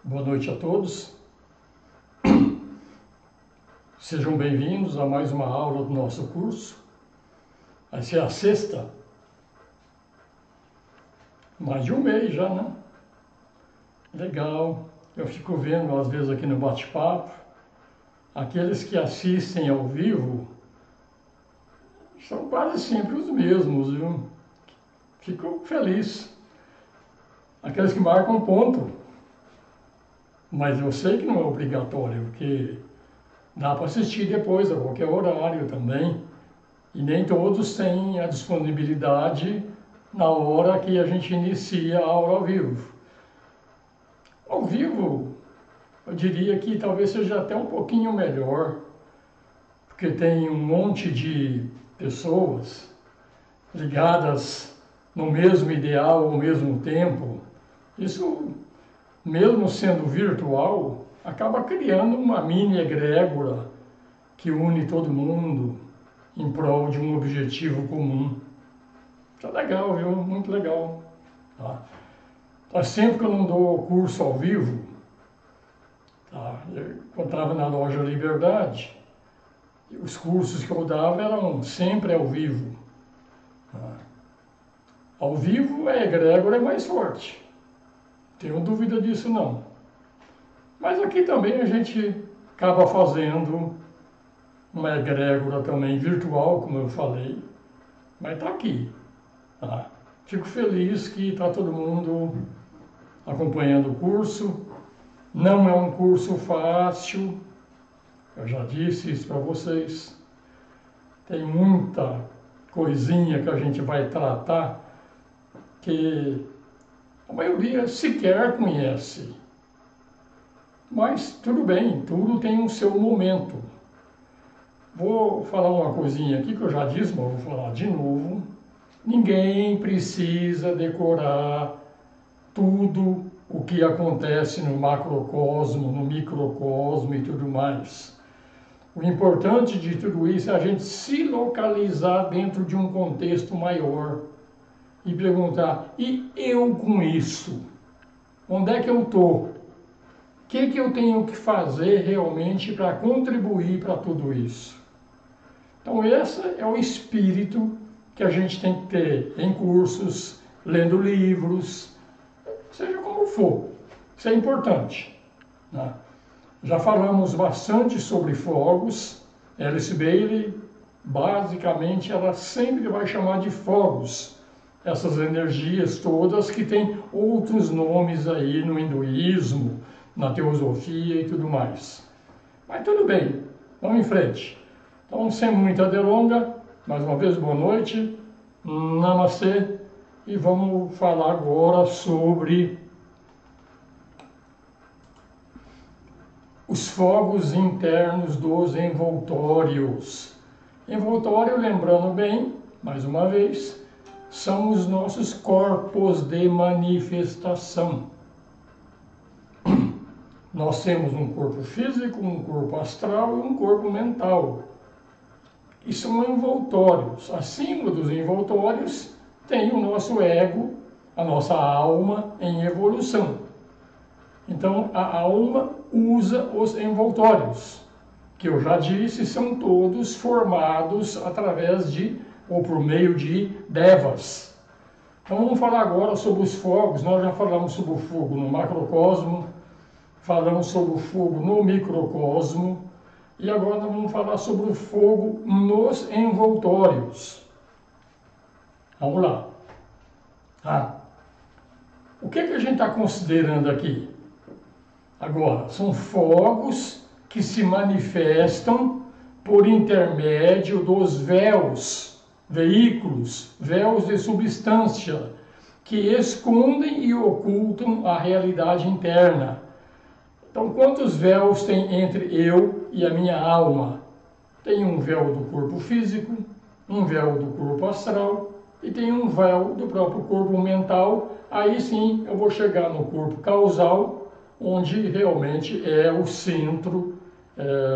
Boa noite a todos. Sejam bem-vindos a mais uma aula do nosso curso. Vai ser a sexta. Mais de um mês já, né? Legal. Eu fico vendo, às vezes, aqui no bate-papo, aqueles que assistem ao vivo são quase sempre os mesmos, viu? Fico feliz. Aqueles que marcam ponto. Mas eu sei que não é obrigatório, porque dá para assistir depois, a qualquer horário também. E nem todos têm a disponibilidade na hora que a gente inicia a aula ao vivo. Ao vivo, eu diria que talvez seja até um pouquinho melhor, porque tem um monte de pessoas ligadas no mesmo ideal ao mesmo tempo. Isso, mesmo sendo virtual, acaba criando uma mini egrégora que une todo mundo em prol de um objetivo comum. Isso é legal, viu? Muito legal. Tá? Então, sempre que eu não dou curso ao vivo, tá? Eu encontrava na loja Liberdade, e os cursos que eu dava eram sempre ao vivo. Tá? Ao vivo, a egrégora é mais forte. Tenho dúvida disso não. Mas aqui também a gente acaba fazendo uma egrégora também virtual, como eu falei, mas está aqui. Tá? Fico feliz que está todo mundo acompanhando o curso. Não é um curso fácil, eu já disse isso para vocês. Tem muita coisinha que a gente vai tratar que a maioria sequer conhece. Mas tudo bem, tudo tem um seu momento. Vou falar uma coisinha aqui que eu já disse, mas vou falar de novo. Ninguém precisa decorar tudo o que acontece no macrocosmo, no microcosmo e tudo mais. O importante de tudo isso é a gente se localizar dentro de um contexto maior e perguntar, e eu com isso? Onde é que eu estou? O que eu tenho que fazer realmente para contribuir para tudo isso? Então, esse é o espírito que a gente tem que ter em cursos, lendo livros, seja como for. Isso é importante. Né? Já falamos bastante sobre fogos. Alice Bailey, basicamente, ela sempre vai chamar de fogos essas energias todas que têm outros nomes aí no hinduísmo, na teosofia e tudo mais. Mas tudo bem, vamos em frente. Então, sem muita delonga, mais uma vez, boa noite, namastê, e vamos falar agora sobre os fogos internos dos envoltórios. Envoltório, lembrando bem, mais uma vez, são os nossos corpos de manifestação. Nós temos um corpo físico, um corpo astral e um corpo mental. E são envoltórios. Acima dos envoltórios tem o nosso ego, a nossa alma em evolução. Então a alma usa os envoltórios, que eu já disse, são todos formados através de, ou por meio de devas. Então vamos falar agora sobre os fogos. Nós já falamos sobre o fogo no macrocosmo, falamos sobre o fogo no microcosmo, e agora nós vamos falar sobre o fogo nos envoltórios. Vamos lá. O que a gente está considerando aqui? Agora, são fogos que se manifestam por intermédio dos véus, veículos, véus de substância, que escondem e ocultam a realidade interna. Então, quantos véus tem entre eu e a minha alma? Tem um véu do corpo físico, um véu do corpo astral e tem um véu do próprio corpo mental. Aí sim eu vou chegar no corpo causal, onde realmente é o centro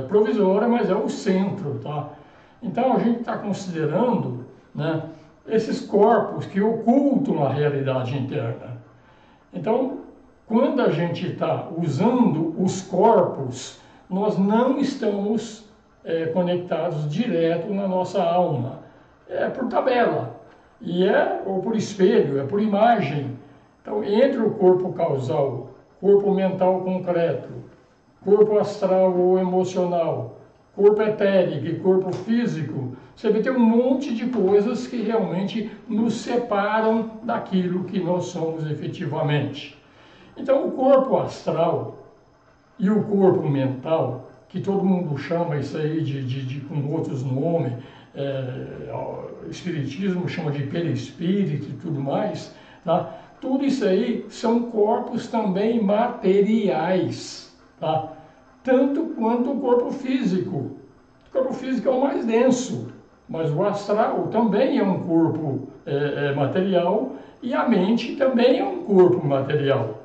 provisório, mas é o centro. Tá? Então, a gente está considerando, né, esses corpos que ocultam a realidade interna. Então, quando a gente está usando os corpos, nós não estamos conectados direto na nossa alma. É por tabela, ou por espelho, é por imagem. Então, entre o corpo causal, corpo mental concreto, corpo astral ou emocional, corpo etérico e corpo físico, você vê que tem um monte de coisas que realmente nos separam daquilo que nós somos efetivamente. Então, o corpo astral e o corpo mental, que todo mundo chama isso aí com outros nomes, espiritismo chama de perispírito e tudo mais, tá? Tudo isso aí são corpos também materiais, tá? Tanto quanto o corpo físico. O corpo físico é o mais denso, mas o astral também é um corpo material e a mente também é um corpo material.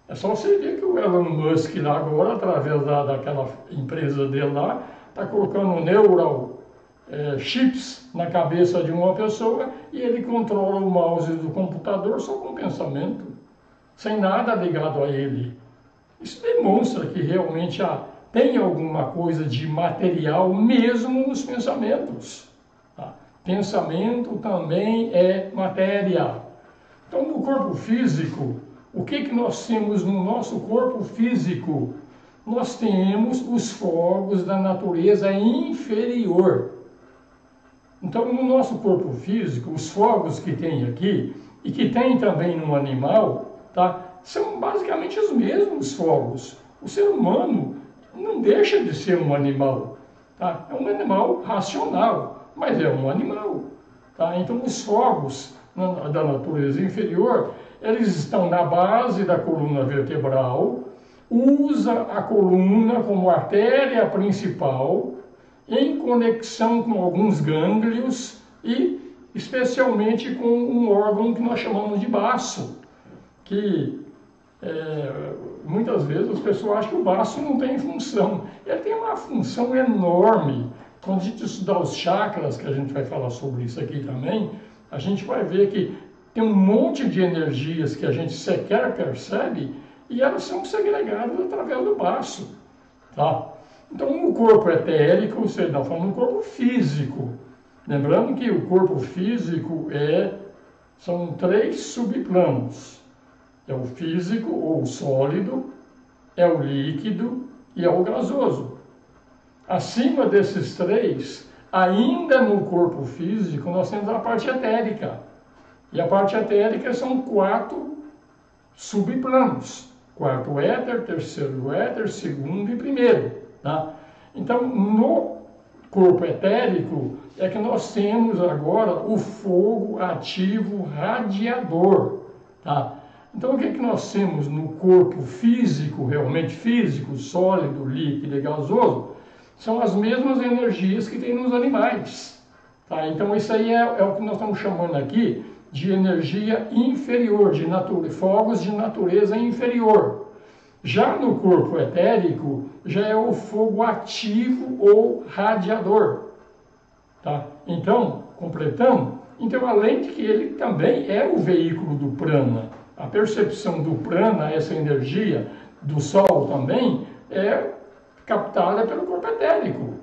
É só você ver que o Elon Musk lá agora, através daquela empresa dele lá, está colocando neural chips na cabeça de uma pessoa e ele controla o mouse do computador só com pensamento, sem nada ligado a ele. Isso demonstra que realmente tem alguma coisa de material mesmo nos pensamentos. Tá? Pensamento também é matéria. Então, no corpo físico, o que nós temos no nosso corpo físico? Nós temos os fogos da natureza inferior. Então, no nosso corpo físico, os fogos que tem aqui, e que tem também no animal, tá? São basicamente os mesmos fogos. O ser humano não deixa de ser um animal. Tá? É um animal racional, mas é um animal. Tá? Então, os fogos da natureza inferior, eles estão na base da coluna vertebral, usa a coluna como artéria principal, em conexão com alguns gânglios e especialmente com um órgão que nós chamamos de baço, que muitas vezes as pessoas acham que o baço não tem função. Ele tem uma função enorme. Quando a gente estudar os chakras, que a gente vai falar sobre isso aqui também, a gente vai ver que tem um monte de energias que a gente sequer percebe e elas são segregadas através do baço. Tá? Então, o corpo etérico, você está falando do corpo físico. Lembrando que o corpo físico são 3 subplanos. É o físico, ou o sólido, é o líquido e é o gasoso. Acima desses 3, ainda no corpo físico, nós temos a parte etérica. E a parte etérica são 4 subplanos. 4º éter, 3º éter, 2º e 1º. Tá? Então, no corpo etérico é que nós temos agora o fogo ativo radiador. Tá? Então, o que nós temos no corpo físico, realmente físico, sólido, líquido e gasoso, são as mesmas energias que tem nos animais. Tá? Então, isso aí é o que nós estamos chamando aqui de energia inferior, fogos de natureza inferior. Já no corpo etérico, já é o fogo ativo ou radiador. Tá? Então, completando, além de que ele também é o veículo do prana, a percepção do prana, essa energia do sol também, é captada pelo corpo etérico.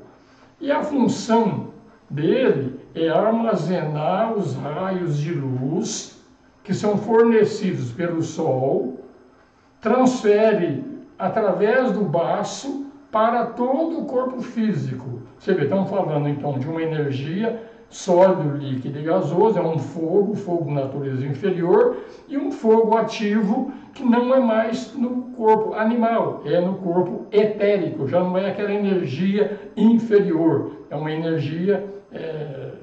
E a função dele é armazenar os raios de luz que são fornecidos pelo sol, transfere através do baço para todo o corpo físico. Você vê, estamos falando então de uma energia sólido, líquido e gasoso, é um fogo de natureza inferior, e um fogo ativo que não é mais no corpo animal, é no corpo etérico, já não é aquela energia inferior, é uma energia,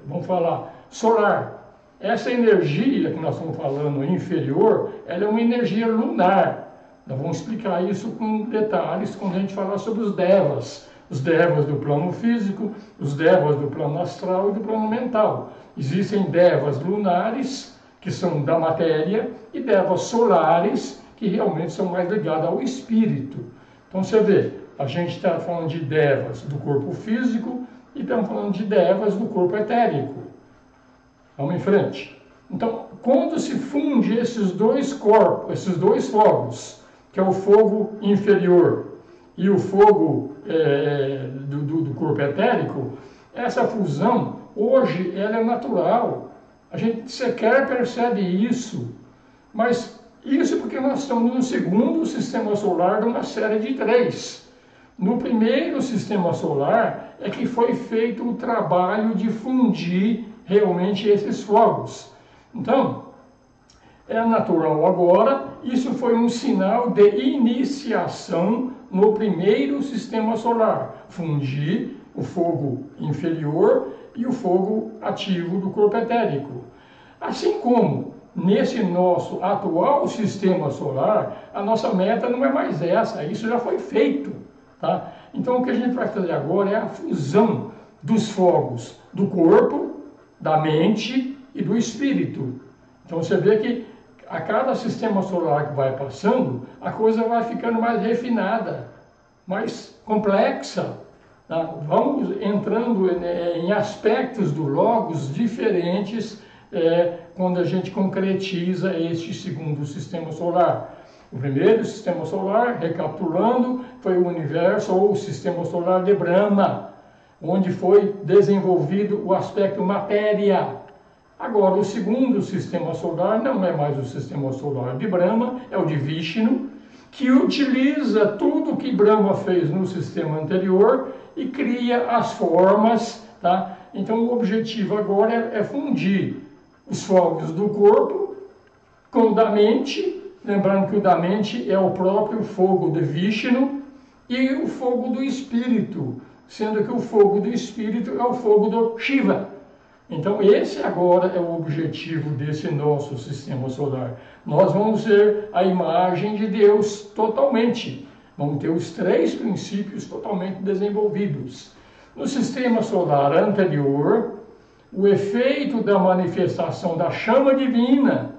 vamos falar, solar. Essa energia que nós estamos falando inferior, ela é uma energia lunar. Nós vamos explicar isso com detalhes quando a gente falar sobre os devas. Os devas do plano físico, os devas do plano astral e do plano mental. Existem devas lunares, que são da matéria, e devas solares, que realmente são mais ligadas ao espírito. Então você vê, a gente está falando de devas do corpo físico e estamos falando de devas do corpo etérico. Vamos em frente. Então, quando se funde esses dois corpos, esses dois fogos, que é o fogo inferior, e o fogo do corpo etérico, essa fusão, hoje, ela é natural. A gente sequer percebe isso, mas isso porque nós estamos no segundo sistema solar de uma série de 3. No primeiro sistema solar é que foi feito o trabalho de fundir realmente esses fogos. Então, é natural agora, isso foi um sinal de iniciação no primeiro sistema solar, fundir o fogo inferior e o fogo ativo do corpo etérico. Assim como nesse nosso atual sistema solar, a nossa meta não é mais essa, isso já foi feito. Tá? Então o que a gente vai fazer agora é a fusão dos fogos do corpo, da mente e do espírito. Então você vê que a cada sistema solar que vai passando, a coisa vai ficando mais refinada, mais complexa. Tá? Vamos entrando em aspectos do Logos diferentes quando a gente concretiza este segundo sistema solar. O primeiro sistema solar, recapitulando, foi o universo ou o sistema solar de Brahma, onde foi desenvolvido o aspecto matéria. Agora, o segundo sistema solar não é mais o sistema solar de Brahma, é o de Vishnu, que utiliza tudo que Brahma fez no sistema anterior e cria as formas. Tá? Então, o objetivo agora é fundir os fogos do corpo com o da mente, lembrando que o da mente é o próprio fogo de Vishnu, e o fogo do espírito, sendo que o fogo do espírito é o fogo do Shiva. Então esse agora é o objetivo desse nosso sistema solar. Nós vamos ser a imagem de Deus totalmente. Vamos ter os 3 princípios totalmente desenvolvidos. No sistema solar anterior, o efeito da manifestação da chama divina,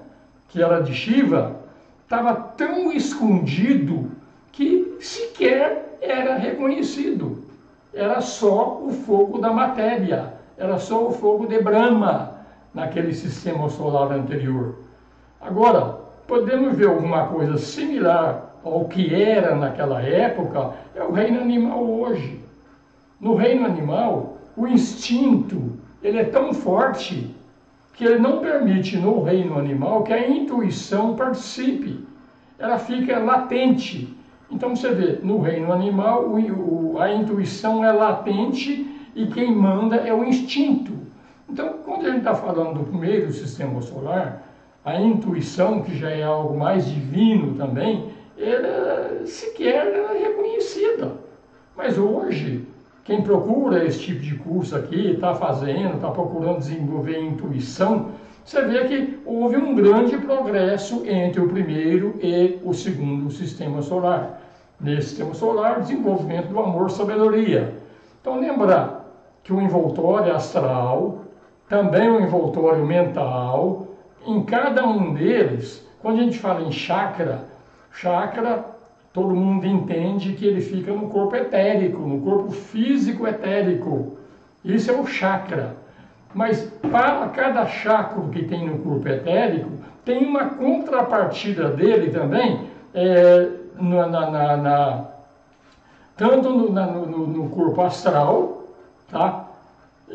que era de Shiva, estava tão escondido que sequer era reconhecido. Era só o fogo da matéria, era só o fogo de Brahma naquele sistema solar anterior. Agora, podemos ver alguma coisa similar ao que era naquela época, é o reino animal hoje. No reino animal, o instinto ele é tão forte que ele não permite no reino animal que a intuição participe. Ela fica latente. Então você vê, no reino animal a intuição é latente e quem manda é o instinto. Então, quando a gente está falando do primeiro sistema solar, a intuição, que já é algo mais divino também, ela sequer é reconhecida. Mas hoje, quem procura esse tipo de curso aqui, está fazendo, está procurando desenvolver intuição, você vê que houve um grande progresso entre o primeiro e o segundo sistema solar. Nesse sistema solar, desenvolvimento do amor-sabedoria. Então, lembrar que o envoltório astral, também o envoltório mental, em cada um deles, quando a gente fala em chakra, todo mundo entende que ele fica no corpo etérico, no corpo físico etérico. Isso é o chakra. Mas para cada chakra que tem no corpo etérico, tem uma contrapartida dele também, tanto no corpo astral, tá?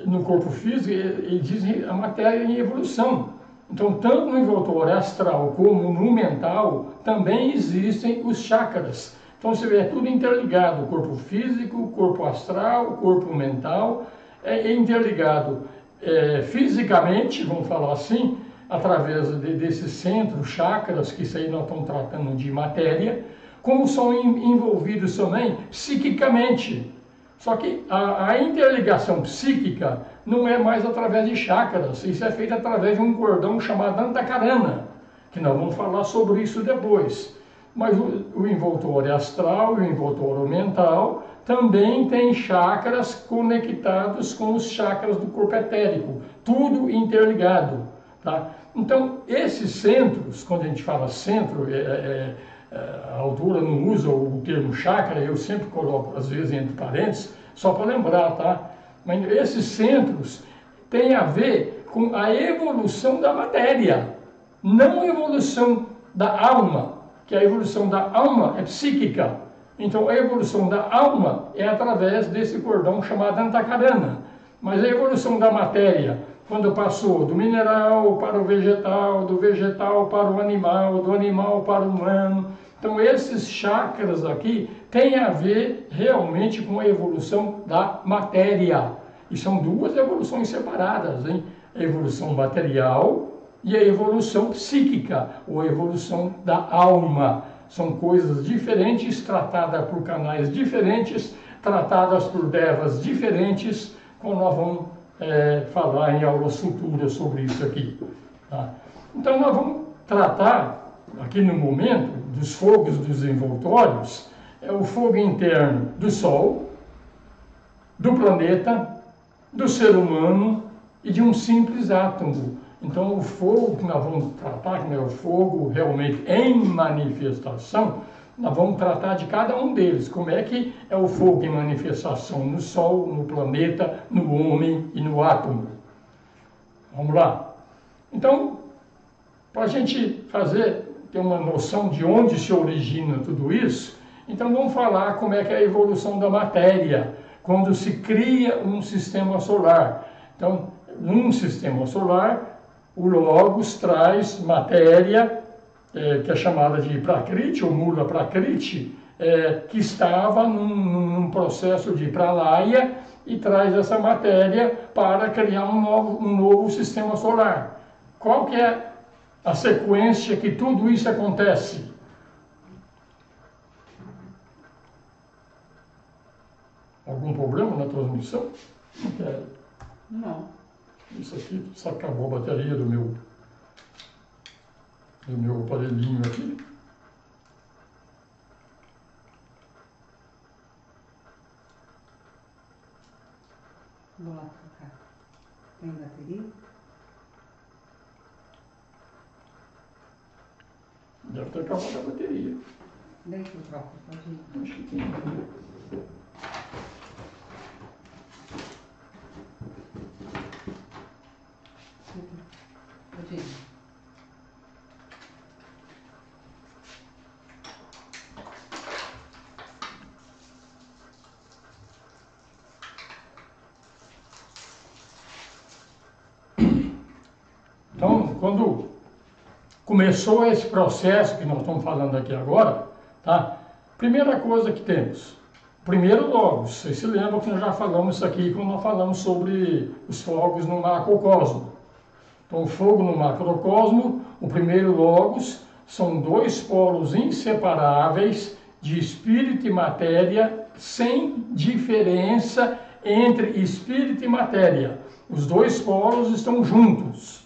No corpo físico, ele diz a matéria em evolução. Então, tanto no envoltório astral como no mental, também existem os chakras. Então, você vê, é tudo interligado, o corpo físico, o corpo astral, o corpo mental, é interligado fisicamente, vamos falar assim, através desses centros, chakras, que isso aí nós estamos tratando de matéria, como são envolvidos também psiquicamente. Só que a interligação psíquica não é mais através de chakras, isso é feito através de um cordão chamado Antakarana, que nós vamos falar sobre isso depois. Mas o envoltório astral e o envoltório mental também tem chakras conectados com os chakras do corpo etérico, tudo interligado. Tá? Então, esses centros, quando a gente fala centro, a autora não usa o termo chakra, eu sempre coloco, às vezes, entre parênteses, só para lembrar, tá? Mas esses centros têm a ver com a evolução da matéria, não a evolução da alma. que a evolução da alma é psíquica. Então, a evolução da alma é através desse cordão chamado Antakarana. Mas a evolução da matéria, quando passou do mineral para o vegetal, do vegetal para o animal, do animal para o humano. Então, esses chakras aqui têm a ver realmente com a evolução da matéria. E são duas evoluções separadas, hein? A evolução material e a evolução psíquica, ou a evolução da alma. São coisas diferentes, tratadas por canais diferentes, tratadas por devas diferentes, como nós vamos falar em aulas futuras sobre isso aqui. Tá? Então nós vamos tratar, aqui no momento, dos fogos dos envoltórios, o fogo interno do Sol, do planeta, do ser humano e de um simples átomo. Então, o fogo que nós vamos tratar, que é o fogo realmente em manifestação, nós vamos tratar de cada um deles. Como é que é o fogo em manifestação no Sol, no planeta, no homem e no átomo. Vamos lá? Então, para a gente ter uma noção de onde se origina tudo isso, então vamos falar como é que é a evolução da matéria, quando se cria um sistema solar. Então, num sistema solar, o Logos traz matéria, que é chamada de Prakriti, ou Mula Prakriti, que estava num processo de Pralaya, e traz essa matéria para criar um novo sistema solar. Qual que é a sequência que tudo isso acontece? Algum problema na transmissão? Não quero. Não. Isso aqui, só acabou a bateria do meu aparelhinho aqui. Vou lá trocar. Tem bateria? Deve ter acabado a bateria. Daí que eu troco, pode ir. Acho que tem. Pode ir. Então, quando começou esse processo que nós estamos falando aqui agora, tá? Primeira coisa que temos, primeiro Logos. Vocês se lembram que nós já falamos isso aqui quando nós falamos sobre os fogos no macrocosmo. Então, o fogo no macrocosmo, o primeiro Logos, são dois polos inseparáveis de espírito e matéria, sem diferença entre espírito e matéria. Os dois polos estão juntos.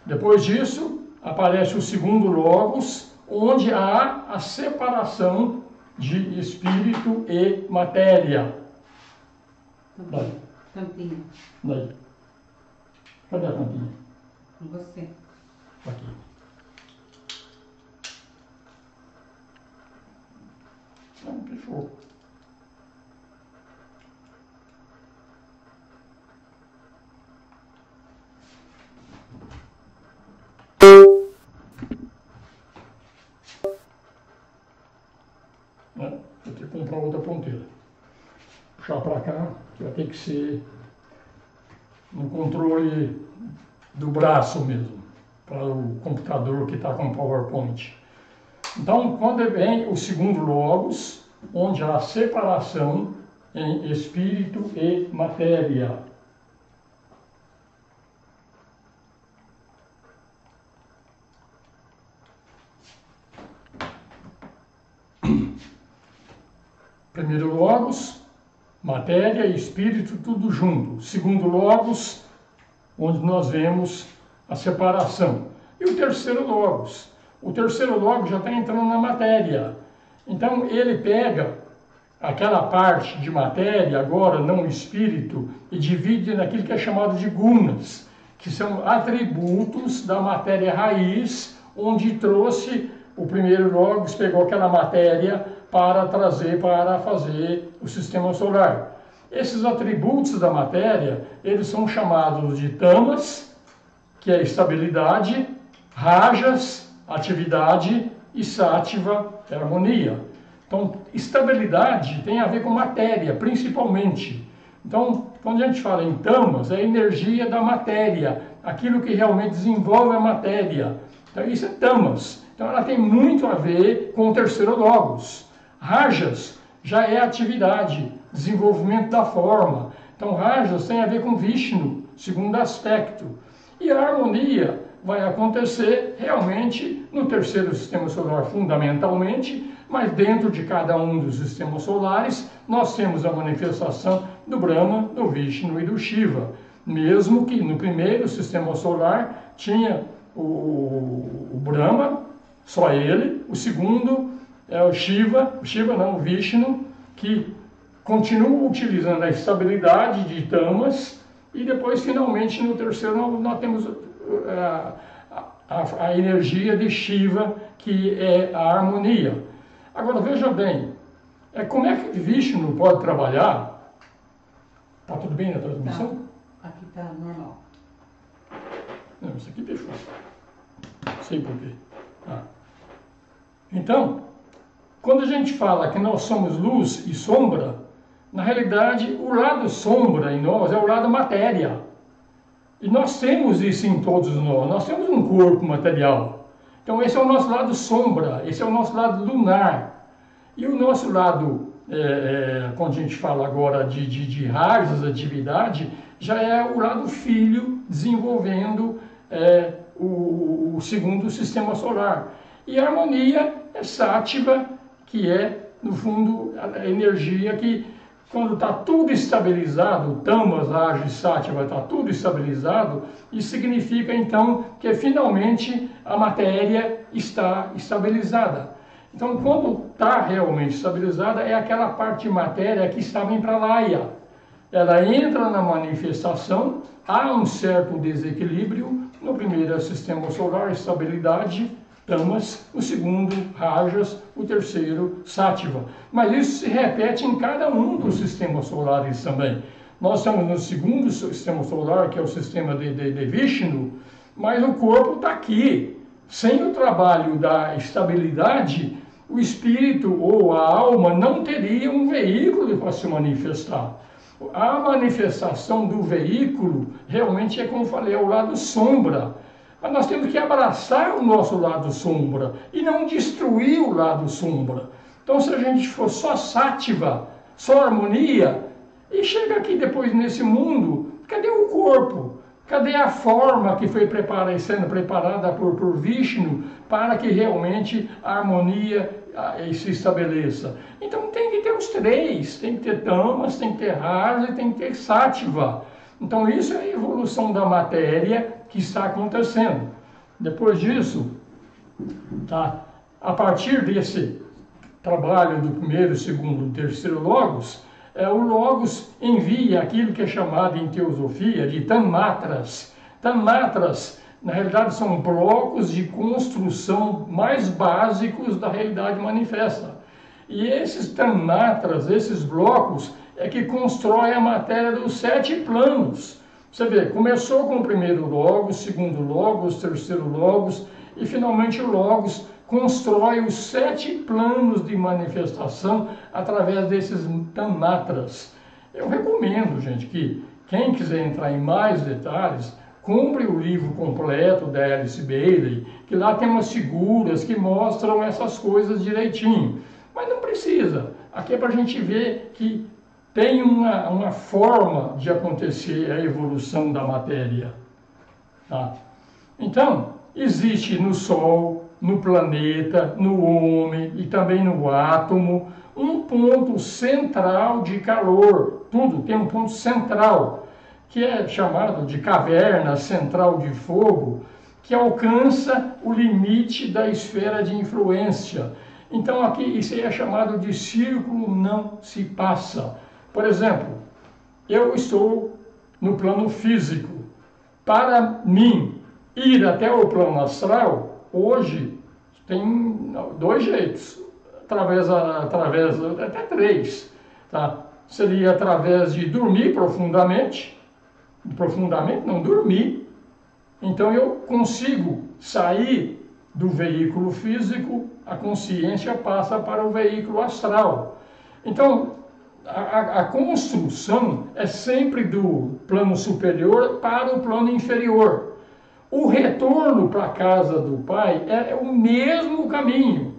Depois disso, aparece o segundo Logos, onde há a separação de espírito e matéria. Daí. Tampinha. Daí. Cadê a tampinha? Com você. Aqui. Não, fechou. Vou ter que comprar outra ponteira. Puxar para cá, que vai ter que ser no controle do braço mesmo, para o computador que está com PowerPoint. Então, quando vem o segundo Logos, onde há a separação em espírito e matéria. Primeiro Logos, matéria e espírito tudo junto. Segundo Logos, onde nós vemos a separação. E o terceiro Logos. O terceiro Logos já está entrando na matéria. Então ele pega aquela parte de matéria, agora não espírito, e divide naquilo que é chamado de gunas, que são atributos da matéria raiz, onde trouxe o primeiro Logos, pegou aquela matéria para trazer, para fazer o sistema solar. Esses atributos da matéria, eles são chamados de tamas, que é estabilidade, Rajas, atividade, e Sattva, harmonia. Então, estabilidade tem a ver com matéria, principalmente. Então, quando a gente fala em tamas, é a energia da matéria, aquilo que realmente desenvolve a matéria. Então, isso é tamas. Então, ela tem muito a ver com o terceiro logos. Rajas já é atividade, desenvolvimento da forma. Então, Rajas tem a ver com Vishnu, segundo aspecto. E a harmonia vai acontecer realmente no terceiro sistema solar, fundamentalmente, mas dentro de cada um dos sistemas solares, nós temos a manifestação do Brahma, do Vishnu e do Shiva. Mesmo que no primeiro sistema solar tinha o Brahma, só ele, o segundo é o o Vishnu, que continua utilizando a estabilidade de tamas, e depois, finalmente, no terceiro, nós temos a energia de Shiva, que é a harmonia. Agora, veja bem, como é que Vishnu pode trabalhar? Está tudo bem na transmissão? Tá. Aqui está normal. Não, isso aqui fechou. Não sei por quê. Então, quando a gente fala que nós somos luz e sombra, na realidade, o lado sombra em nós é o lado matéria. E nós temos isso em todos nós. Nós temos um corpo material. Então, esse é o nosso lado sombra, esse é o nosso lado lunar. E o nosso lado, quando a gente fala agora de rajas, atividade, já é o lado filho desenvolvendo o segundo sistema solar. E a harmonia é Sattva, que é, no fundo, a energia que, quando está tudo estabilizado, Tamas, Rajas e Sattva, está tudo estabilizado, isso significa, então, que finalmente a matéria está estabilizada. Então, quando está realmente estabilizada, é aquela parte de matéria que estava em Pralaya. Ela entra na manifestação, há um certo desequilíbrio, no primeiro é sistema solar, estabilidade, Tamas, o segundo, Rajas, o terceiro, Sattva. Mas isso se repete em cada um dos sistemas solares também. Nós estamos no segundo sistema solar, que é o sistema de Vishnu, mas o corpo está aqui. Sem o trabalho da estabilidade, o espírito ou a alma não teria um veículo para se manifestar. A manifestação do veículo realmente é, como eu falei, é o lado sombra. Mas nós temos que abraçar o nosso lado sombra e não destruir o lado sombra. Então, se a gente for só Sattva, só harmonia, e chega aqui depois nesse mundo, cadê o corpo? Cadê a forma que foi sendo preparada por Vishnu para que realmente a harmonia se estabeleça? Então tem que ter os três, tem que ter Tamas, tem que ter Rajas e tem que ter Sattva. Então isso é a evolução da matéria que está acontecendo. Depois disso, a partir desse trabalho do primeiro, segundo, terceiro logos, o logos envia aquilo que é chamado em teosofia de tanmatras. Tanmatras, na realidade, são blocos de construção mais básicos da realidade manifesta. E esses tanmatras, esses blocos, é que constrói a matéria dos 7 planos. Você vê, começou com o primeiro logos, segundo logos, terceiro logos, e finalmente o logos constrói os 7 planos de manifestação através desses tanmatras. Eu recomendo, gente, que quem quiser entrar em mais detalhes, compre o livro completo da Alice Bailey, que lá tem umas figuras que mostram essas coisas direitinho. Mas não precisa. Aqui é para a gente ver que tem uma forma de acontecer a evolução da matéria. Tá? Então, existe no Sol, no planeta, no homem e também no átomo, um ponto central de calor. Tudo tem um ponto central, que é chamado de caverna central de fogo, que alcança o limite da esfera de influência. Então aqui isso aí é chamado de círculo não se passa. Por exemplo, eu estou no plano físico. Para mim ir até o plano astral, hoje tem 2 jeitos, através até 3, tá? Seria através de dormir profundamente não dormir, Então eu consigo sair do veículo físico, a consciência passa para o veículo astral. Então, a construção é sempre do plano superior para o plano inferior. O retorno para a casa do Pai é o mesmo caminho.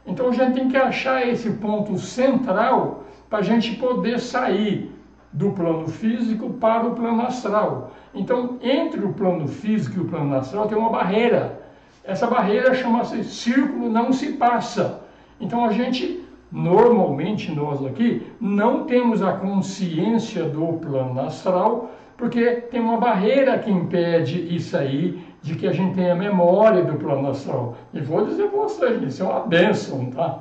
Então a gente tem que achar esse ponto central para a gente poder sair do plano físico para o plano astral. Então, entre o plano físico e o plano astral tem uma barreira. Essa barreira chama-se círculo não se passa. Então a gente, normalmente nós aqui, não temos a consciência do plano astral, porque tem uma barreira que impede isso aí, de que a gente tenha memória do plano astral. E vou dizer para vocês, isso é uma bênção, tá?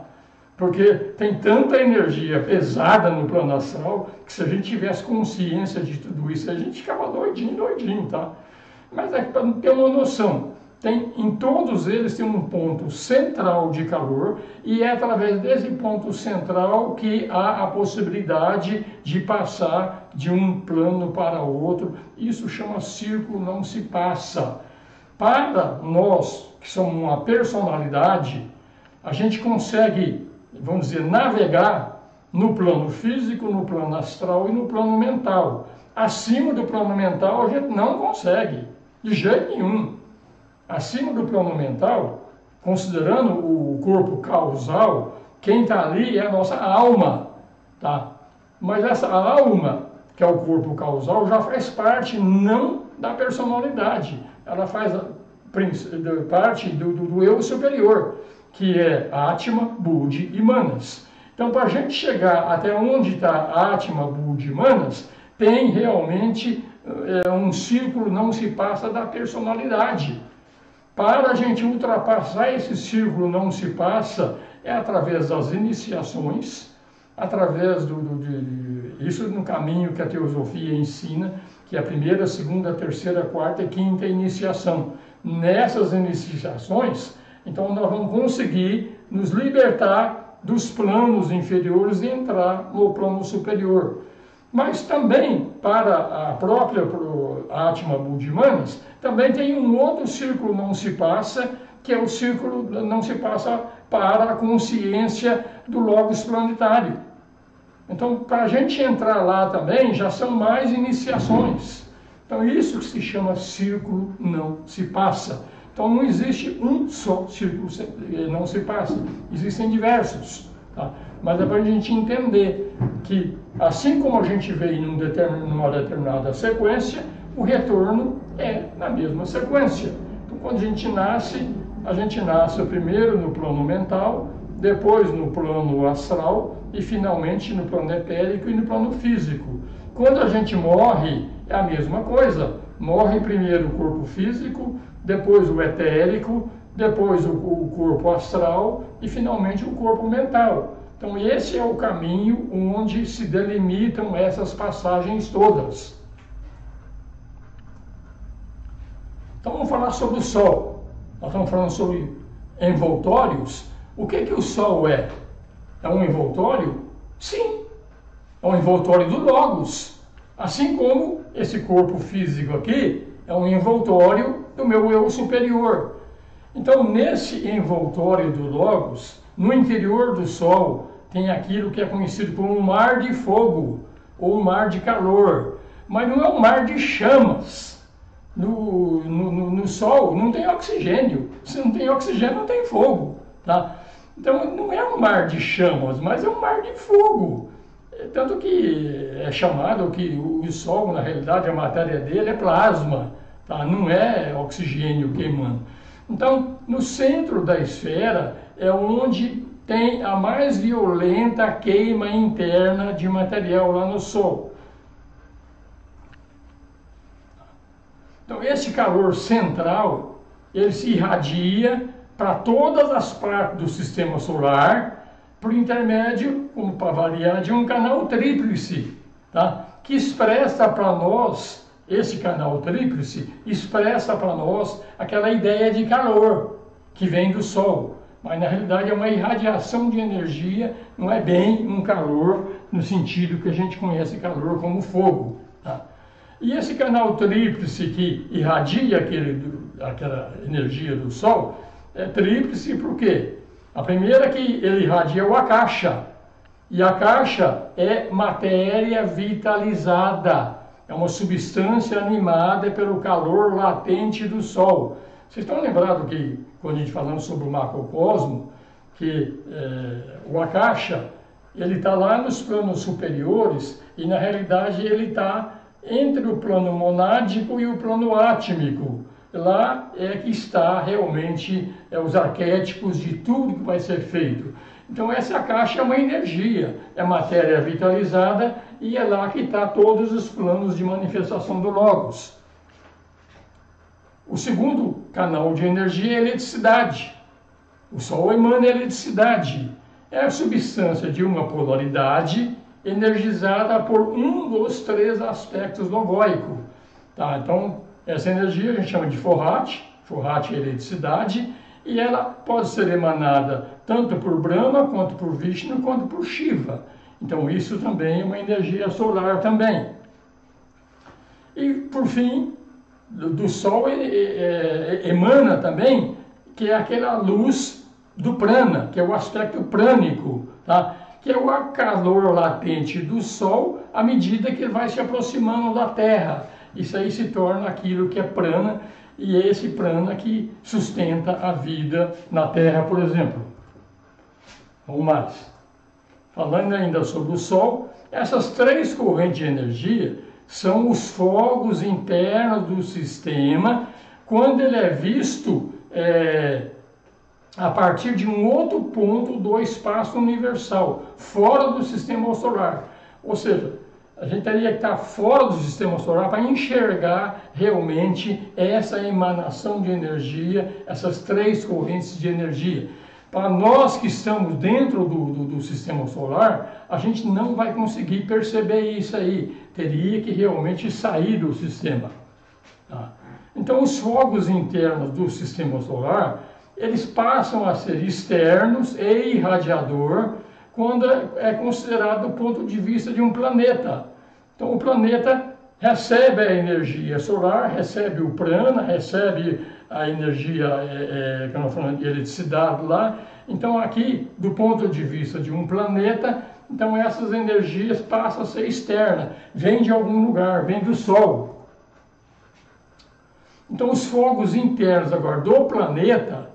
Porque tem tanta energia pesada no plano astral, que se a gente tivesse consciência de tudo isso, a gente ficava doidinho, tá? Mas é para ter uma noção. Em todos eles tem um ponto central de calor, e é através desse ponto central que há a possibilidade de passar de um plano para outro. Isso chama círculo não se passa. Para nós, que somos uma personalidade, a gente consegue, vamos dizer, navegar no plano físico, no plano astral e no plano mental. Acima do plano mental a gente não consegue, de jeito nenhum. Acima do plano mental, considerando o corpo causal, quem está ali é a nossa alma, tá? Mas essa alma, que é o corpo causal, já faz parte não da personalidade, ela faz parte do eu superior, que é Atma, Buddhi e Manas. Então, para a gente chegar até onde está Atma, Buddhi e Manas, tem realmente um círculo não se passa da personalidade. Para a gente ultrapassar esse círculo não se passa, é através das iniciações, através isso no caminho que a teosofia ensina, que é a primeira, segunda, terceira, quarta e quinta iniciação. Nessas iniciações, então nós vamos conseguir nos libertar dos planos inferiores e entrar no plano superior. Mas também, para a própria Atma, Buddhi, Manas, também tem um outro círculo não se passa, que é o círculo não se passa para a consciência do Logos planetário. Então, para a gente entrar lá também, já são mais iniciações. Então, isso que se chama círculo não se passa. Então, não existe um só círculo não se passa, existem diversos. Tá? Mas é para a gente entender que, assim como a gente veio numa determinada sequência, o retorno é na mesma sequência. Então, quando a gente nasce primeiro no plano mental, depois no plano astral e finalmente no plano etérico e no plano físico. Quando a gente morre, é a mesma coisa. Morre primeiro o corpo físico, depois o etérico, depois o corpo astral e finalmente o corpo mental. Então esse é o caminho onde se delimitam essas passagens todas. Então vamos falar sobre o Sol. Nós estamos falando sobre envoltórios. O que o Sol é? É um envoltório? Sim, é um envoltório do Logos. Assim como esse corpo físico aqui é um envoltório do meu eu superior. Então, nesse envoltório do Logos, no interior do Sol, tem aquilo que é conhecido como um mar de fogo, ou um mar de calor. Mas não é um mar de chamas. No Sol não tem oxigênio. Se não tem oxigênio, não tem fogo. Tá? Então, não é um mar de chamas, mas é um mar de fogo. Tanto que é chamado que o Sol, na realidade, a matéria dele é plasma, tá? Não é oxigênio queimando. Então, no centro da esfera é onde tem a mais violenta queima interna de material lá no Sol. Então, esse calor central, ele se irradia para todas as partes do sistema solar, por intermédio, como para variar, de um canal tríplice, tá? Que expressa para nós, esse canal tríplice, expressa para nós aquela ideia de calor que vem do Sol. Mas na realidade é uma irradiação de energia, não é bem um calor no sentido que a gente conhece calor como fogo. Tá? E esse canal tríplice que irradia aquela energia do Sol, é tríplice por quê? A primeira é que ele irradia o Akasha, e a Akasha é matéria vitalizada, é uma substância animada pelo calor latente do Sol. Vocês estão lembrados que, quando a gente falando sobre o macrocosmo, que o Akasha, ele está lá nos planos superiores, e na realidade ele está entre o plano monádico e o plano átmico. Lá é que está realmente os arquétipos de tudo que vai ser feito. Então essa caixa é uma energia, é matéria vitalizada e é lá que está todos os planos de manifestação do Logos. O segundo canal de energia é a eletricidade. O Sol emana eletricidade. É a substância de uma polaridade energizada por um dos três aspectos logóicos. Tá? Então, essa energia a gente chama de Forrat é eletricidade, e ela pode ser emanada tanto por Brahma, quanto por Vishnu, quanto por Shiva. Então, isso também é uma energia solar também. E, por fim, do Sol emana também, que é aquela luz do prana, que é o aspecto prânico, tá? Que é o calor latente do Sol à medida que ele vai se aproximando da Terra. Isso aí se torna aquilo que é prana, e é esse prana que sustenta a vida na Terra, por exemplo. Vamos mais. Falando ainda sobre o Sol, essas três correntes de energia são os fogos internos do sistema, quando ele é visto a partir de um outro ponto do espaço universal, fora do sistema solar. Ou seja, a gente teria que estar fora do sistema solar para enxergar realmente essa emanação de energia, essas três correntes de energia. Para nós que estamos dentro do sistema solar, a gente não vai conseguir perceber isso aí. Teria que realmente sair do sistema. Tá? Então, os fogos internos do sistema solar, eles passam a ser externos e irradiador quando é considerado do ponto de vista de um planeta. Então, o planeta recebe a energia solar, recebe o prana, recebe a energia, que nós falamos de eletricidade lá. Então, aqui, do ponto de vista de um planeta, então essas energias passam a ser externas, vêm de algum lugar, vêm do Sol. Então, os fogos internos agora do planeta,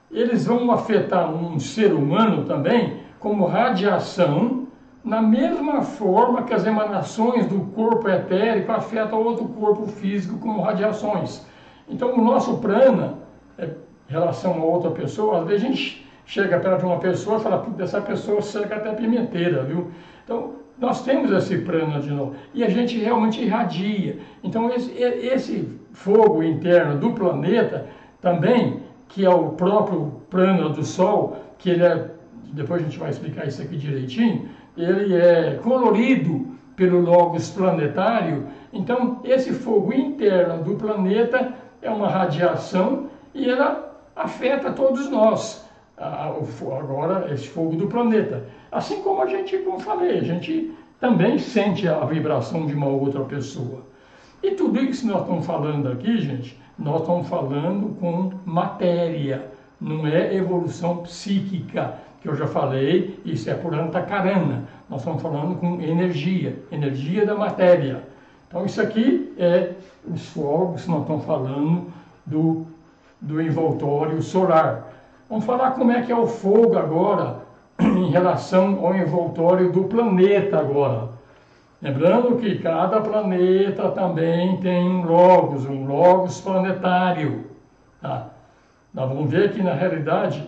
eles vão afetar um ser humano também como radiação, na mesma forma que as emanações do corpo etérico afetam outro corpo físico como radiações. Então, o nosso prana, em relação a outra pessoa, às vezes a gente chega perto de uma pessoa e fala, puta, essa pessoa seca até pimenteira, viu? Então, nós temos esse prana de novo, e a gente realmente irradia. Então, esse fogo interno do planeta também, que é o próprio prana do Sol, que ele é, depois a gente vai explicar isso aqui direitinho, ele é colorido pelo logos planetário. Então, esse fogo interno do planeta é uma radiação e ela afeta todos nós. Agora, esse fogo do planeta. Assim como a gente, como falei, a gente também sente a vibração de uma outra pessoa. E tudo isso que nós estamos falando aqui, gente, nós estamos falando com matéria, não é evolução psíquica, que eu já falei, isso é por Antakarana. Nós estamos falando com energia, energia da matéria. Então isso aqui é os fogos que nós estamos falando do envoltório solar. Vamos falar como é que é o fogo agora, em relação ao envoltório do planeta agora. Lembrando que cada planeta também tem um logos planetário. Tá? Nós vamos ver que, na realidade,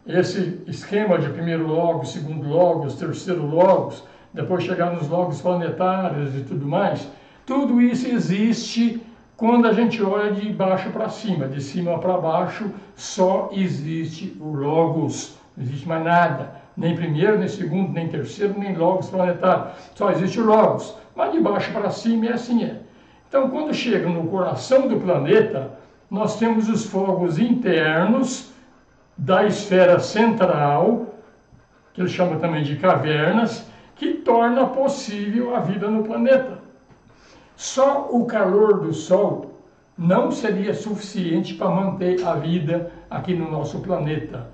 esse esquema de primeiro logos, segundo logos, terceiro logos, depois chegar nos logos planetários e tudo mais, tudo isso existe quando a gente olha de baixo para cima. De cima para baixo só existe o logos, não existe mais nada. Nem primeiro, nem segundo, nem terceiro, nem logos planetários. Só existe o logos. Mas de baixo para cima é assim. Então, quando chega no coração do planeta, nós temos os fogos internos da esfera central, que ele chama também de cavernas, que torna possível a vida no planeta. Só o calor do Sol não seria suficiente para manter a vida aqui no nosso planeta.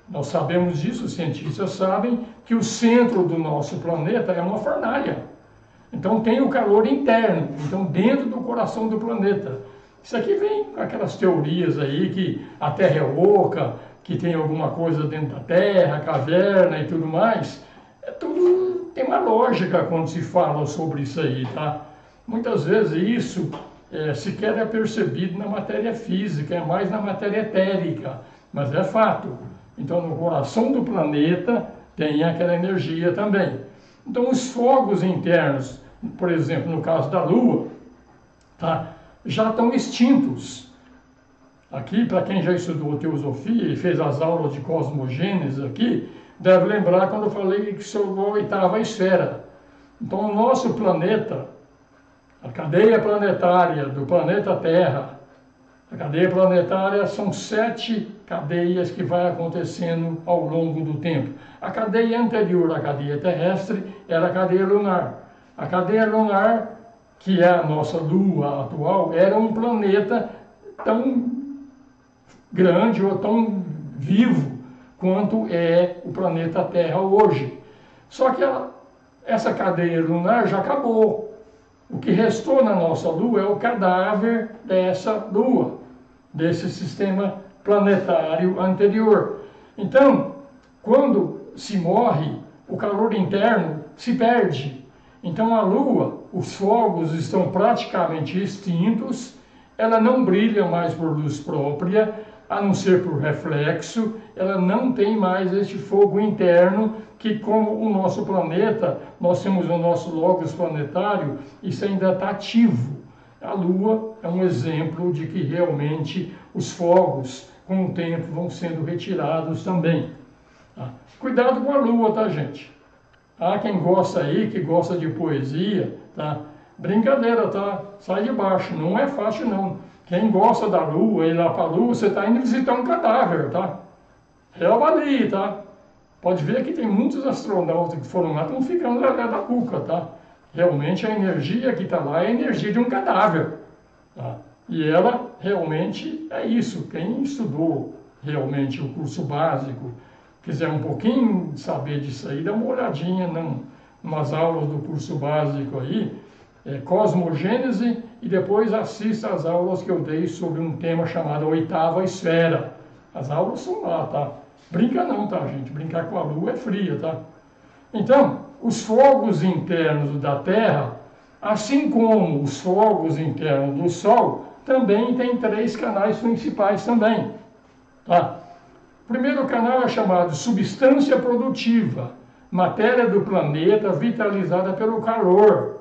Nós sabemos disso, os cientistas sabem, que o centro do nosso planeta é uma fornalha. Então tem o calor interno, então dentro do coração do planeta. Isso aqui vem com aquelas teorias aí que a Terra é oca, que tem alguma coisa dentro da Terra, caverna e tudo mais. Tudo tem uma lógica quando se fala sobre isso aí, tá? Muitas vezes isso sequer é percebido na matéria física, é mais na matéria etérica, mas é fato. Então no coração do planeta tem aquela energia também. Então os fogos internos, por exemplo, no caso da Lua, tá, já estão extintos. Aqui, para quem já estudou teosofia e fez as aulas de cosmogênese aqui, deve lembrar quando eu falei que sobre a oitava esfera. Então o nosso planeta, a cadeia planetária do planeta Terra, a cadeia planetária são 7 cadeias que vai acontecendo ao longo do tempo. A cadeia anterior à cadeia terrestre era a cadeia lunar. A cadeia lunar, que é a nossa Lua atual, era um planeta tão grande ou tão vivo quanto é o planeta Terra hoje. Só que essa cadeia lunar já acabou. O que restou na nossa Lua é o cadáver dessa Lua, desse sistema planetário anterior. Então, quando se morre, o calor interno se perde. Então a Lua, os fogos estão praticamente extintos, ela não brilha mais por luz própria, a não ser por reflexo, ela não tem mais este fogo interno que, como o nosso planeta, nós temos o nosso logos planetário, isso ainda está ativo. A Lua é um exemplo de que realmente os fogos, com o tempo, vão sendo retirados também. Tá? Cuidado com a Lua, tá, gente? Há quem gosta aí, que gosta de poesia, tá? Brincadeira, tá? Sai de baixo, não é fácil não. Quem gosta da Lua, ir lá para a Lua, você está indo visitar um cadáver, tá? Ali, tá? Pode ver que tem muitos astronautas que foram lá, estão ficando lá da cuca, tá? Realmente a energia que está lá é a energia de um cadáver, tá? E ela realmente é isso. Quem estudou realmente o curso básico, quiser um pouquinho saber disso aí, dá uma olhadinha nas aulas do curso básico aí, Cosmogênese, e depois assista às aulas que eu dei sobre um tema chamado Oitava Esfera. As aulas são lá, tá? Brinca não, tá, gente? Brincar com a Lua é fria, tá? Então, os fogos internos da Terra, assim como os fogos internos do Sol, também tem 3 canais principais também, tá? O primeiro canal é chamado substância produtiva, matéria do planeta vitalizada pelo calor.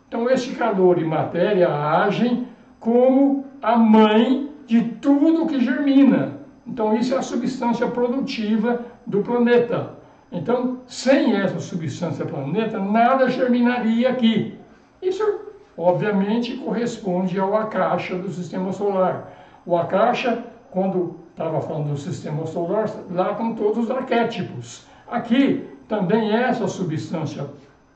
Então, esse calor e matéria agem como a mãe de tudo que germina. Então, isso é a substância produtiva do planeta. Então, sem essa substância planeta, nada germinaria aqui. Isso, obviamente, corresponde ao Akasha do Sistema Solar. O Akasha, quando estava falando do Sistema Solar, lá com todos os arquétipos. Aqui, também essa substância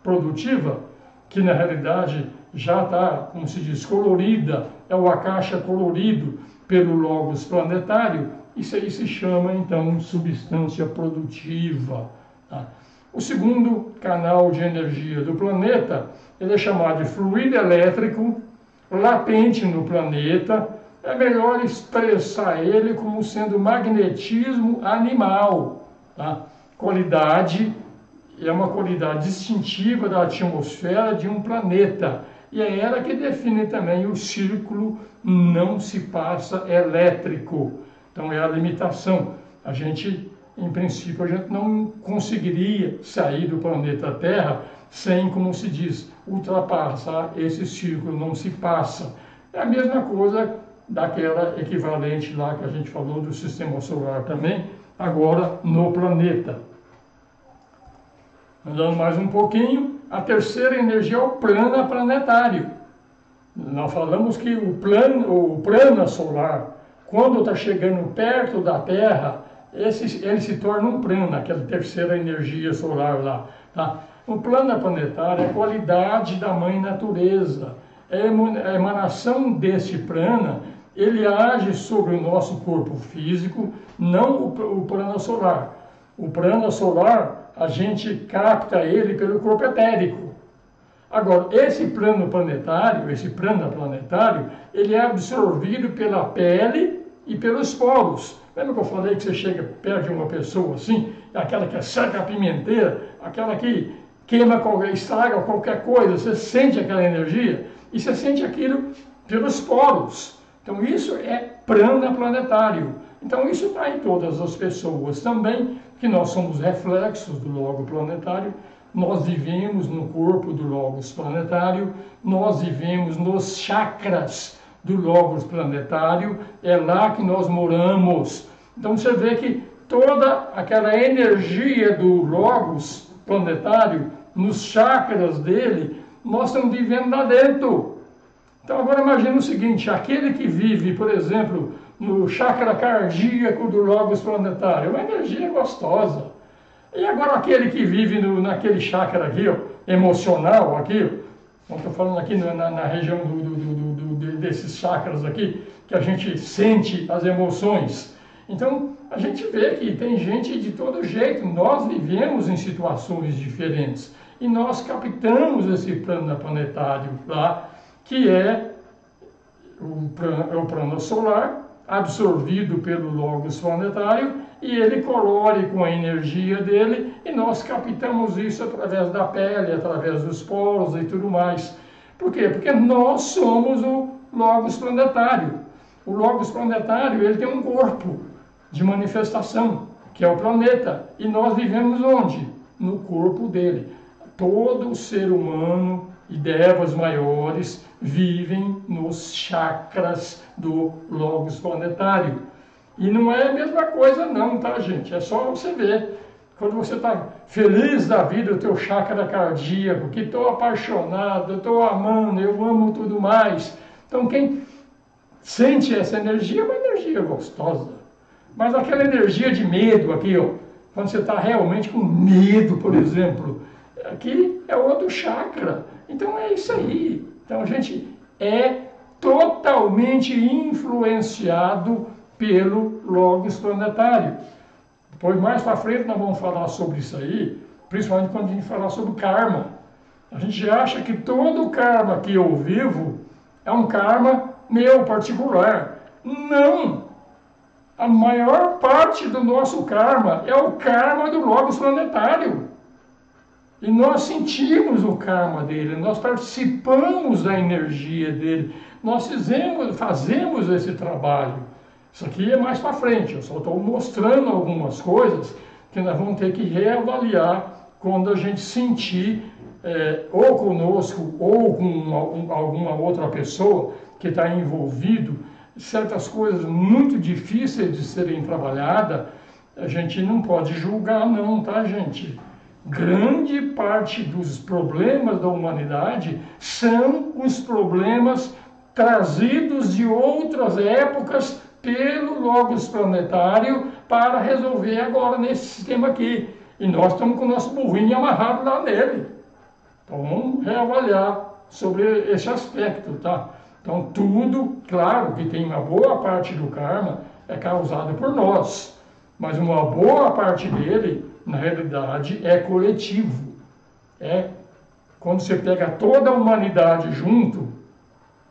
produtiva, que na realidade já está, como se diz, colorida, é o Akasha colorido pelo Logos planetário, isso aí se chama então substância produtiva. Tá? O segundo canal de energia do planeta, ele é chamado de fluido elétrico latente no planeta. É melhor expressar ele como sendo magnetismo animal. Tá? Qualidade, é uma qualidade distintiva da atmosfera de um planeta. E é ela que define também o círculo não se passa elétrico. Então é a limitação. A gente, em princípio, a gente não conseguiria sair do planeta Terra sem, como se diz, ultrapassar esse círculo não se passa. É a mesma coisa daquela equivalente lá que a gente falou do Sistema Solar também, agora no planeta. Andando mais um pouquinho, a terceira energia é o prana planetário. Nós falamos que o prana solar, quando está chegando perto da Terra, ele se torna um prana, aquela terceira energia solar lá. Tá? O prana planetário é a qualidade da mãe natureza. É a emanação desse prana, ele age sobre o nosso corpo físico, não o prana solar. O prana solar, a gente capta ele pelo corpo etérico. Agora, esse prana planetário, ele é absorvido pela pele e pelos poros. Lembra que eu falei que você chega perto de uma pessoa assim, aquela que é seca a pimenteira, aquela que queima, estraga qualquer coisa, você sente aquela energia e você sente aquilo pelos poros. Então isso é prana planetário. Então isso está em todas as pessoas também, que nós somos reflexos do logo planetário, nós vivemos no corpo do logos planetário, nós vivemos nos chakras do logos planetário, é lá que nós moramos. Então você vê que toda aquela energia do logos planetário, nos chakras dele, nós estamos vivendo lá dentro. Então agora imagine o seguinte, aquele que vive, por exemplo, no chakra cardíaco do logos planetário, é uma energia gostosa. E agora aquele que vive naquele chakra aqui, ó, emocional aqui, estou falando aqui na região desses chakras aqui, que a gente sente as emoções. Então a gente vê que tem gente de todo jeito, nós vivemos em situações diferentes. E nós captamos esse prana planetário lá, que é o prana solar, absorvido pelo logos planetário, e ele colore com a energia dele, e nós captamos isso através da pele, através dos poros e tudo mais. Por quê? Porque nós somos o logos planetário. O logos planetário, ele tem um corpo de manifestação, que é o planeta, e nós vivemos onde? No corpo dele. Todo ser humano e devas maiores vivem nos chakras do logos planetário. E não é a mesma coisa não, tá, gente? É só você ver. Quando você está feliz da vida, o teu chakra cardíaco, que estou apaixonado, estou amando, eu amo tudo mais. Então quem sente essa energia é uma energia gostosa. Mas aquela energia de medo aqui, ó, quando você está realmente com medo, por exemplo, aqui é outro chakra. Então é isso aí. Então a gente é totalmente influenciado pelo logos planetário. Depois, mais para frente, nós vamos falar sobre isso aí, principalmente quando a gente falar sobre karma. A gente acha que todo o karma que eu vivo é um karma meu, particular. Não! A maior parte do nosso karma é o karma do logos planetário. E nós sentimos o karma dele, nós participamos da energia dele, nós fazemos esse trabalho. Isso aqui é mais para frente, eu só estou mostrando algumas coisas que nós vamos ter que reavaliar quando a gente sentir, ou conosco, ou com alguma outra pessoa que está envolvido, certas coisas muito difíceis de serem trabalhadas, a gente não pode julgar não, tá, gente? Grande parte dos problemas da humanidade são os problemas trazidos de outras épocas pelo logos planetário para resolver agora nesse sistema aqui. E nós estamos com o nosso burrinho amarrado lá nele. Então vamos reavaliar sobre esse aspecto, tá? Então tudo, claro que tem uma boa parte do karma é causado por nós, mas uma boa parte dele, na realidade, é coletivo. É quando você pega toda a humanidade junto,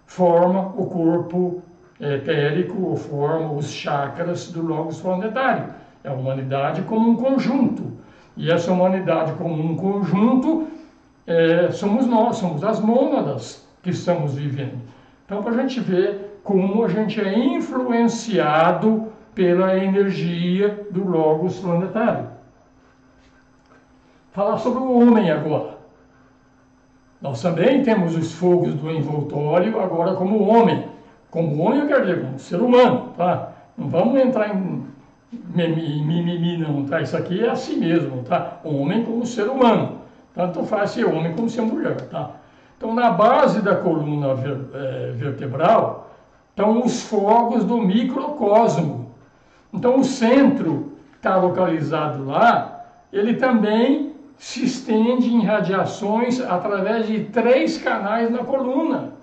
forma o corpo etérico, ou forma os chakras do logos planetário. É a humanidade como um conjunto. E essa humanidade como um conjunto somos nós, somos as mônadas que estamos vivendo. Então, para a gente ver como a gente é influenciado pela energia do logos planetário. Falar sobre o homem agora. Nós também temos os fogos do envoltório agora como homem. Como homem eu quero dizer, como ser humano, tá? Não vamos entrar em mimimi não, tá? Isso aqui é assim mesmo, tá? Homem como ser humano. Tanto faz ser homem como ser mulher, tá? Então, na base da coluna vertebral estão os fogos do microcosmo. Então, o centro que está localizado lá, ele também se estende em radiações através de 3 canais na coluna.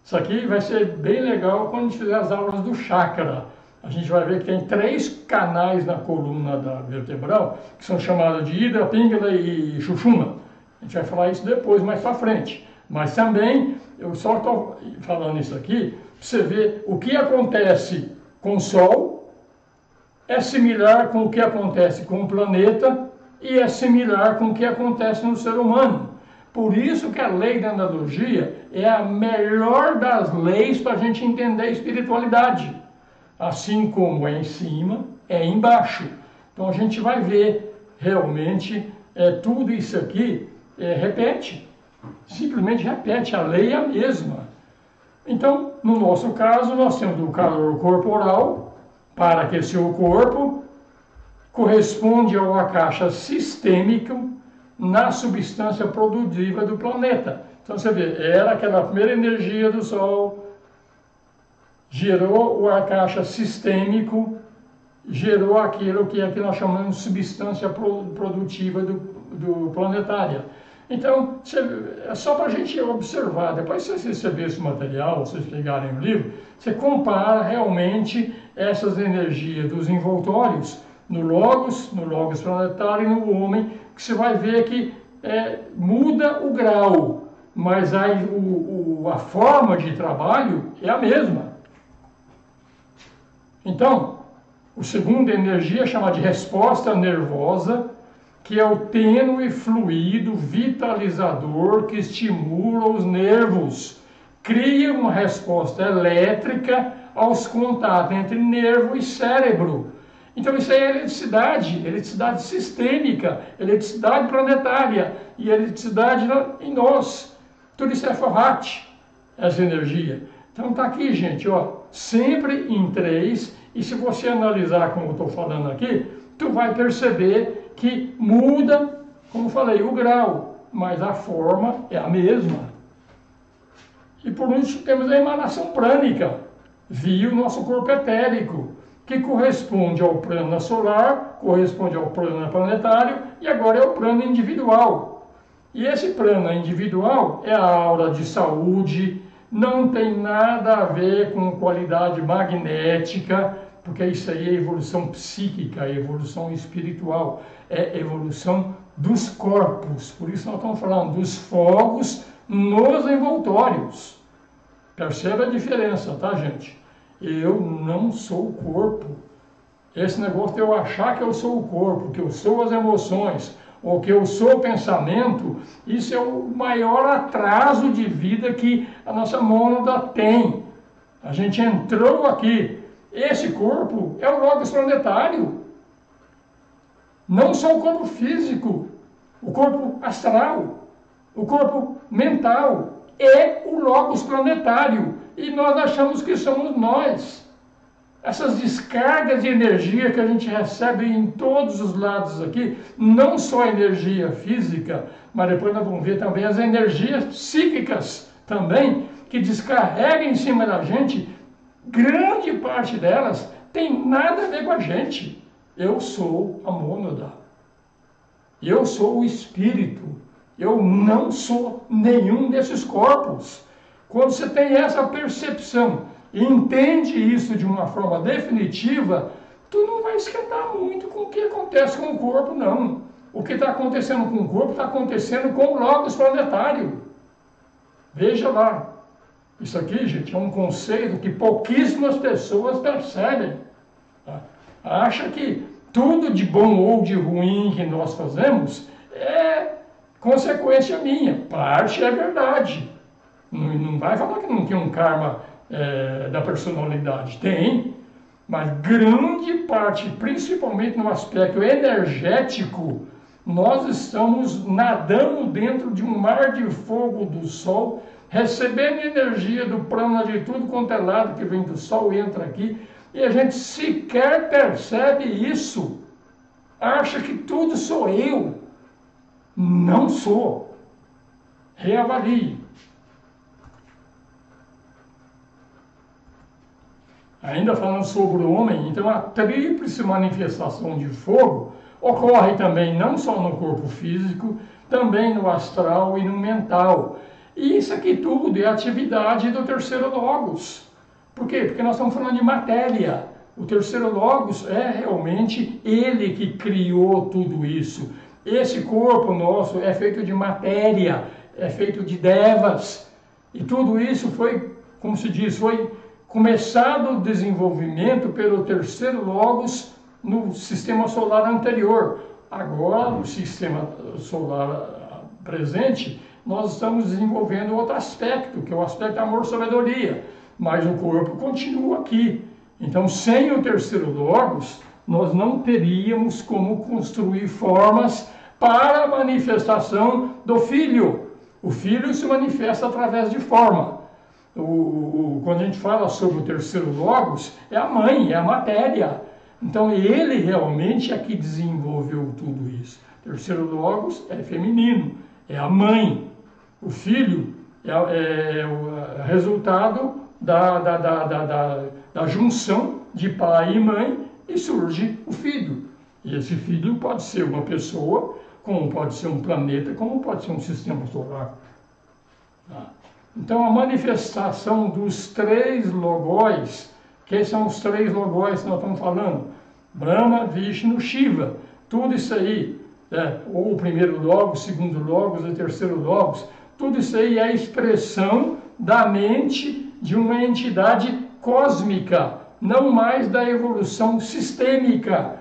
Isso aqui vai ser bem legal quando a gente fizer as aulas do chakra. A gente vai ver que tem 3 canais na coluna da vertebral, que são chamados de Hidra, Pingala e Sushumna. A gente vai falar isso depois, mais para frente. Mas também, eu só estou falando isso aqui, para você ver o que acontece com o Sol, é similar com o que acontece com o planeta e é similar com o que acontece no ser humano. Por isso que a lei da analogia é a melhor das leis para a gente entender a espiritualidade. Assim como é em cima, é embaixo. Então a gente vai ver realmente tudo isso aqui repete. Simplesmente repete, a lei é a mesma. Então, no nosso caso, nós temos o calor corporal para aquecer o corpo, corresponde ao akasha sistêmico na substância produtiva do planeta. Então você vê, era aquela primeira energia do Sol, gerou o akasha sistêmico, gerou aquilo que aqui nós chamamos de substância produtiva do planetária. Então, é só para a gente observar. Depois, se você receber esse material, vocês pegarem o livro, você compara realmente essas energias dos envoltórios no Logos planetário e no homem, que você vai ver que muda o grau, mas a forma de trabalho é a mesma. Então, a segunda energia é chamada de resposta nervosa, que é o tênue fluido vitalizador que estimula os nervos, cria uma resposta elétrica aos contatos entre nervo e cérebro. Então isso aí é eletricidade sistêmica, eletricidade planetária e eletricidade em nós. Tudo isso é Forrat, essa energia. Então está aqui, gente, ó, sempre em 3, e se você analisar como eu estou falando aqui, tu vai perceber que muda, como falei, o grau, mas a forma é a mesma. E por último temos a emanação prânica, via o nosso corpo etérico, que corresponde ao prana solar, corresponde ao prana planetário e agora é o prana individual. E esse prana individual é a aura de saúde, não tem nada a ver com qualidade magnética, porque isso aí é evolução psíquica, é evolução espiritual, é evolução dos corpos. Por isso nós estamos falando dos fogos nos envoltórios. Perceba a diferença, tá, gente? Eu não sou o corpo. Esse negócio de eu achar que eu sou o corpo, que eu sou as emoções, ou que eu sou o pensamento, isso é o maior atraso de vida que a nossa mônada tem. A gente entrou aqui. Esse corpo é o Logos planetário. Não só o corpo físico, o corpo astral, o corpo mental. É o Logos planetário. E nós achamos que somos nós. Essas descargas de energia que a gente recebe em todos os lados aqui, não só a energia física, mas depois nós vamos ver também as energias psíquicas também, que descarregam em cima da gente. Grande parte delas tem nada a ver com a gente. Eu sou a mônada. Eu sou o espírito. Eu não sou nenhum desses corpos. Quando você tem essa percepção e entende isso de uma forma definitiva, tu não vai esquentar muito com o que acontece com o corpo, não. O que está acontecendo com o corpo está acontecendo com o Logos planetário. Veja lá. Isso aqui, gente, é um conceito que pouquíssimas pessoas percebem. Tá? Acha que tudo de bom ou de ruim que nós fazemos é consequência minha. Parte é verdade. Não vai falar que não tem um karma da personalidade. Tem, mas grande parte, principalmente no aspecto energético, nós estamos nadando dentro de um mar de fogo do Sol, recebendo energia do prana de tudo quanto é lado que vem do Sol e entra aqui, e a gente sequer percebe isso. Acha que tudo sou eu. Não sou. Reavalie. Ainda falando sobre o homem, então a tríplice manifestação de fogo, Ocorre também não só no corpo físico, também no astral e no mental. E isso aqui tudo é atividade do terceiro logos. Por quê? Porque nós estamos falando de matéria. O terceiro logos é realmente ele que criou tudo isso. Esse corpo nosso é feito de matéria, é feito de devas. E tudo isso foi, como se diz, foi começado o desenvolvimento pelo terceiro logos no sistema solar anterior. Agora, no sistema solar presente, nós estamos desenvolvendo outro aspecto, que é o aspecto amor-sabedoria. Mas o corpo continua aqui. Então, sem o terceiro logos, nós não teríamos como construir formas para a manifestação do Filho. O Filho se manifesta através de forma. Quando a gente fala sobre o terceiro logos, é a mãe, é a matéria. Então, ele realmente é que desenvolveu tudo isso. O terceiro logos é feminino, é a mãe. O filho é o resultado da junção de pai e mãe e surge o filho. E esse filho pode ser uma pessoa, como pode ser um planeta, como pode ser um sistema solar. Então a manifestação dos três logóis, que são os três logóis que nós estamos falando, Brahma, Vishnu, Shiva, tudo isso aí, ou o primeiro logos, segundo logos e terceiro logos, tudo isso aí é a expressão da mente de uma entidade cósmica, não mais da evolução sistêmica.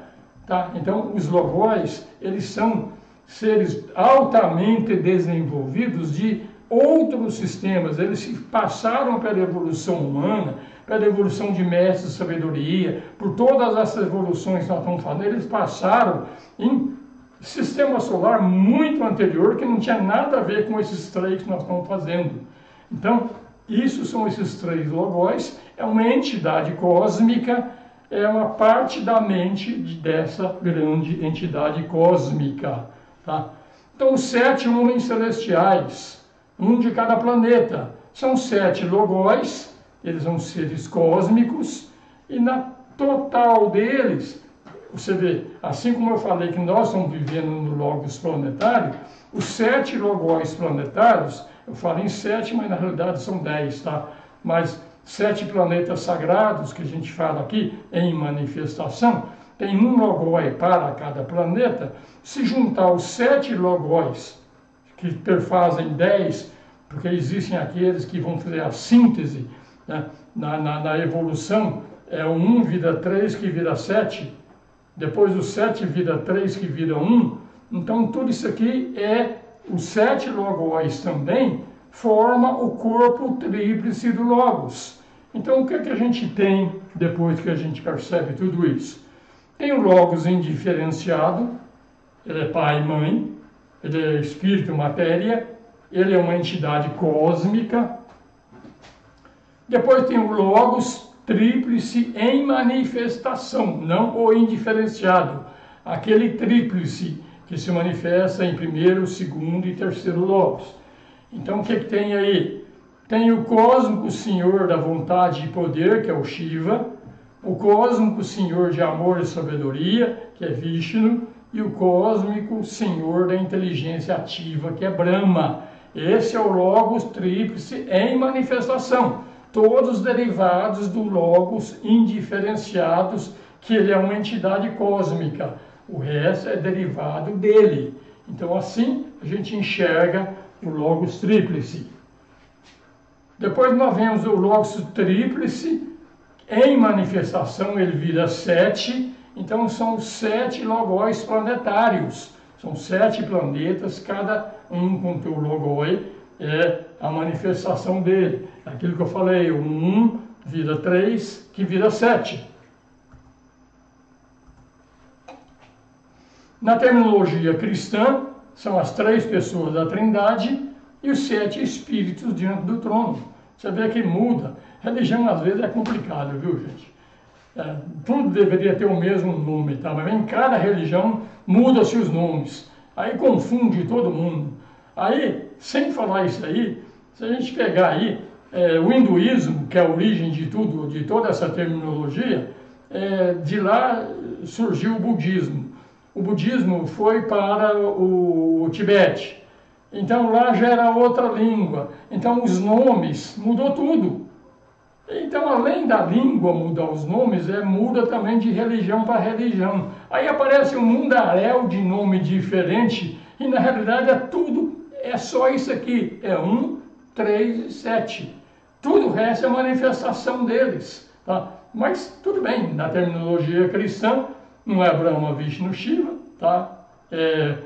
Tá? Então, os logóis, eles são seres altamente desenvolvidos de outros sistemas. Eles passaram pela evolução humana, pela evolução de mestres de sabedoria, por todas essas evoluções que nós estamos falando, eles passaram em sistema solar muito anterior, que não tinha nada a ver com esses três que nós estamos fazendo. Então, isso são esses três logóis, é uma entidade cósmica, é uma parte da mente dessa grande entidade cósmica. Tá? Então, os 7 homens celestiais, um de cada planeta, são 7 logóis, eles são seres cósmicos, e na total deles, você vê, assim como eu falei que nós estamos vivendo no logos planetário, os 7 logóis planetários, eu falo em 7, mas na realidade são 10, tá? Mas 7 planetas sagrados que a gente fala aqui em manifestação, tem um logói para cada planeta. Se juntar os 7 logóis, que perfazem 10, porque existem aqueles que vão fazer a síntese, né? na evolução, é o 1 vira 3 que vira 7, depois o 7 vira 3 que vira 1, então tudo isso aqui é, os 7 logóis também, forma o corpo tríplice do logos. Então o que é que a gente tem depois que a gente percebe tudo isso? Tem o logos indiferenciado, ele é pai e mãe, ele é espírito e matéria, ele é uma entidade cósmica. Depois tem o logos tríplice em manifestação, não o indiferenciado, aquele tríplice que se manifesta em primeiro, segundo e terceiro logos. Então o que tem aí? Tem o cósmico senhor da vontade e poder, que é o Shiva, o cósmico senhor de amor e sabedoria, que é Vishnu, e o cósmico senhor da inteligência ativa, que é Brahma. Esse é o logos tríplice em manifestação, todos derivados do logos indiferenciados, que ele é uma entidade cósmica. O resto é derivado dele. Então assim a gente enxerga o logos tríplice. Depois nós vemos o logos tríplice em manifestação, ele vira 7. Então são 7 logóis planetários. São 7 planetas, cada um com seu logói é a manifestação dele. Aquilo que eu falei, o 1 vira 3, que vira 7. Na terminologia cristã, são as 3 pessoas da Trindade e os 7 espíritos diante do trono. Você vê que muda. Religião, às vezes, é complicado, viu, gente? Tudo deveria ter o mesmo nome, tá? Mas em cada religião muda-se os nomes. Aí confunde todo mundo. Aí, sem falar isso aí, se a gente pegar aí o hinduísmo, que é a origem de tudo, de toda essa terminologia, de lá surgiu o budismo. o budismo foi para o Tibete. Então lá já era outra língua. Então os nomes, mudou tudo. Então, além da língua mudar os nomes, muda também de religião para religião. Aí aparece um mundaréu de nome diferente e na realidade é só isso aqui. É 1, 3 e 7. Tudo o resto é manifestação deles. Tá? Mas tudo bem, na terminologia cristã, não é Brahma, Vishnu, Shiva, tá? É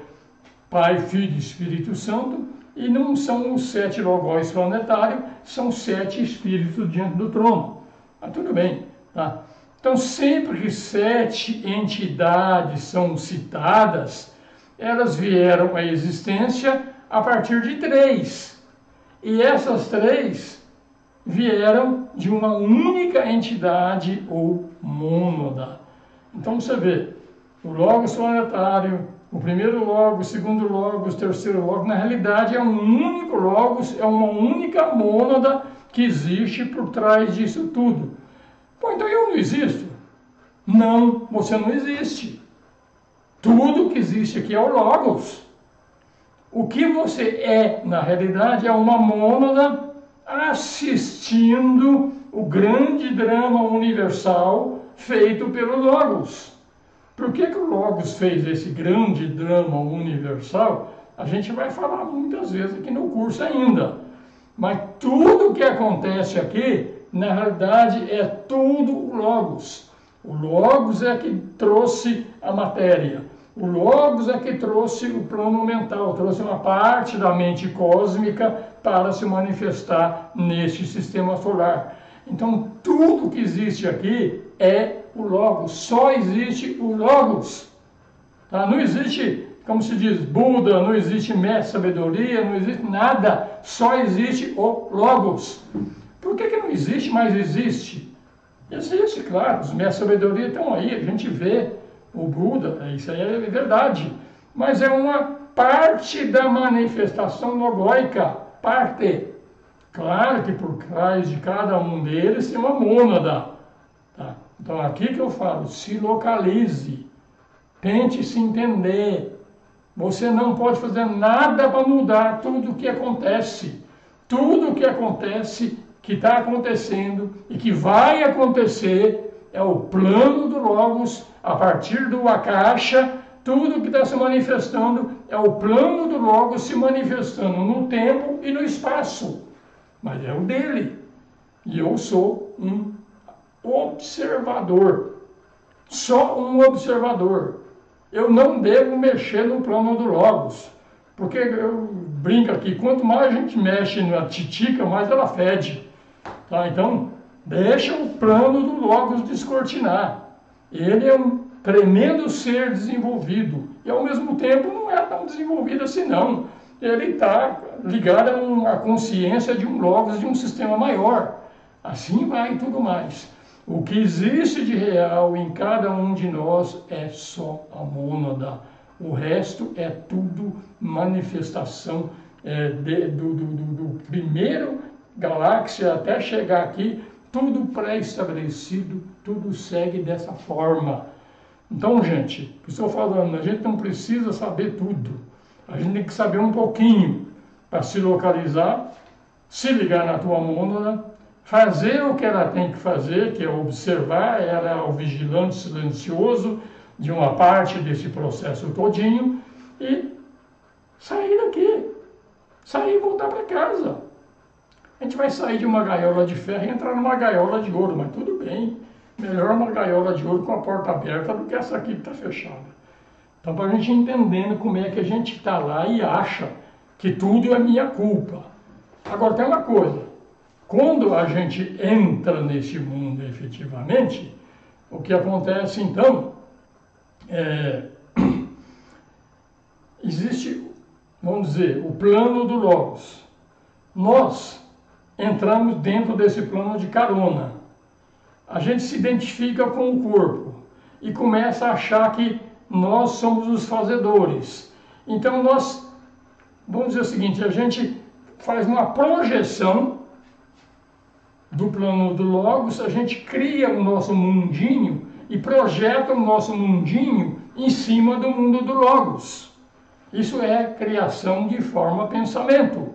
Pai, Filho e Espírito Santo. E não são os 7 logóis planetários, são 7 espíritos diante do trono. Mas tudo bem, tá? Então, sempre que 7 entidades são citadas, elas vieram à existência a partir de 3. E essas 3 vieram de uma única entidade ou mônada. Então, você vê, o logos planetário, o primeiro logos, o segundo logos, o terceiro logos, na realidade é um único logos, é uma única mônada que existe por trás disso tudo. Pô, então eu não existo? Não, você não existe. Tudo que existe aqui é o logos. O que você é, na realidade, é uma mônada assistindo o grande drama universal feito pelo logos. Por que o Logos fez esse grande drama universal? A gente vai falar muitas vezes aqui no curso ainda. Mas tudo que acontece aqui, na realidade, é tudo o Logos. O Logos é que trouxe a matéria. O Logos é que trouxe o plano mental, trouxe uma parte da mente cósmica para se manifestar neste sistema solar. Então, tudo que existe aqui é o Logos, só existe o Logos. Tá? Não existe, como se diz, Buda, não existe mestre sabedoria, não existe nada, só existe o Logos. Por que não existe, mas existe? Existe, claro, os mestres sabedoria estão aí, a gente vê o Buda, isso aí é verdade, mas é uma parte da manifestação logóica, parte. Claro que por trás de cada um deles tem uma mônada. Tá? Então aqui que eu falo, se localize, tente se entender. Você não pode fazer nada para mudar tudo o que acontece. Tudo o que acontece, que está acontecendo e que vai acontecer, é o plano do Logos, a partir do Akasha, tudo que está se manifestando é o plano do Logos se manifestando no tempo e no espaço. Mas é o dele. E eu sou um observador. Só um observador. Eu não devo mexer no plano do Logos. Porque eu brinco aqui, quanto mais a gente mexe na titica, mais ela fede. Tá? Então, deixa o plano do Logos descortinar. Ele é um tremendo ser desenvolvido. E ao mesmo tempo não é tão desenvolvido assim não. Ele está ligado a uma consciência de um Logos, de um sistema maior. Assim vai e tudo mais. O que existe de real em cada um de nós é só a mônada. O resto é tudo manifestação do primeiro galáxia até chegar aqui, tudo pré-estabelecido, tudo segue dessa forma. Então, gente, o que estou falando, a gente não precisa saber tudo. A gente tem que saber um pouquinho para se localizar, se ligar na tua mônada, fazer o que ela tem que fazer, que é observar, ela é o vigilante silencioso de uma parte desse processo todinho, e sair daqui, sair e voltar para casa. A gente vai sair de uma gaiola de ferro e entrar numa gaiola de ouro, mas tudo bem, melhor uma gaiola de ouro com a porta aberta do que essa aqui que está fechada. Então, para a gente entendendo como é que a gente está lá e acha que tudo é minha culpa. Agora, tem uma coisa. Quando a gente entra nesse mundo efetivamente, o que acontece então existe, vamos dizer, o plano do Logos. Nós entramos dentro desse plano de carona. A gente se identifica com o corpo e começa a achar que nós somos os fazedores. Então nós, vamos dizer o seguinte, a gente faz uma projeção do plano do Logos, a gente cria o nosso mundinho e projeta o nosso mundinho em cima do mundo do Logos. Isso é criação de forma pensamento.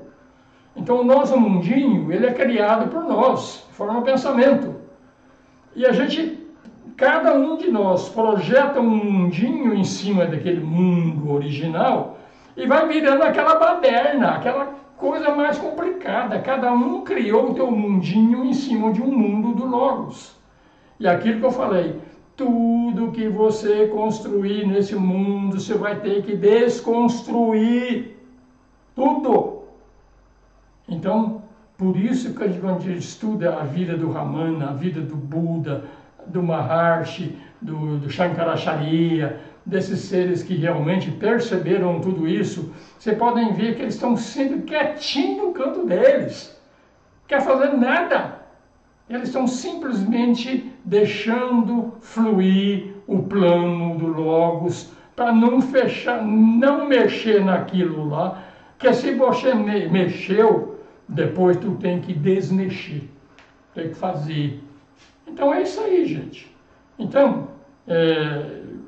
Então o nosso mundinho, ele é criado por nós, de forma pensamento. E a gente, cada um de nós projeta um mundinho em cima daquele mundo original e vai virando aquela baderna, aquela coisa mais complicada. Cada um criou o teu mundinho em cima de um mundo do Logos. E aquilo que eu falei, tudo que você construir nesse mundo, você vai ter que desconstruir. Tudo. Então, por isso que quando a gente estuda a vida do Ramana, a vida do Buda, do Maharshi, do Shankaracharya, desses seres que realmente perceberam tudo isso, vocês podem ver que eles estão sempre quietinhos no canto deles. Não quer fazer nada. Eles estão simplesmente deixando fluir o plano do Logos para não fechar, não mexer naquilo lá, que se você mexeu, depois tu tem que desmexer, tem que fazer. Então é isso aí, gente. Então,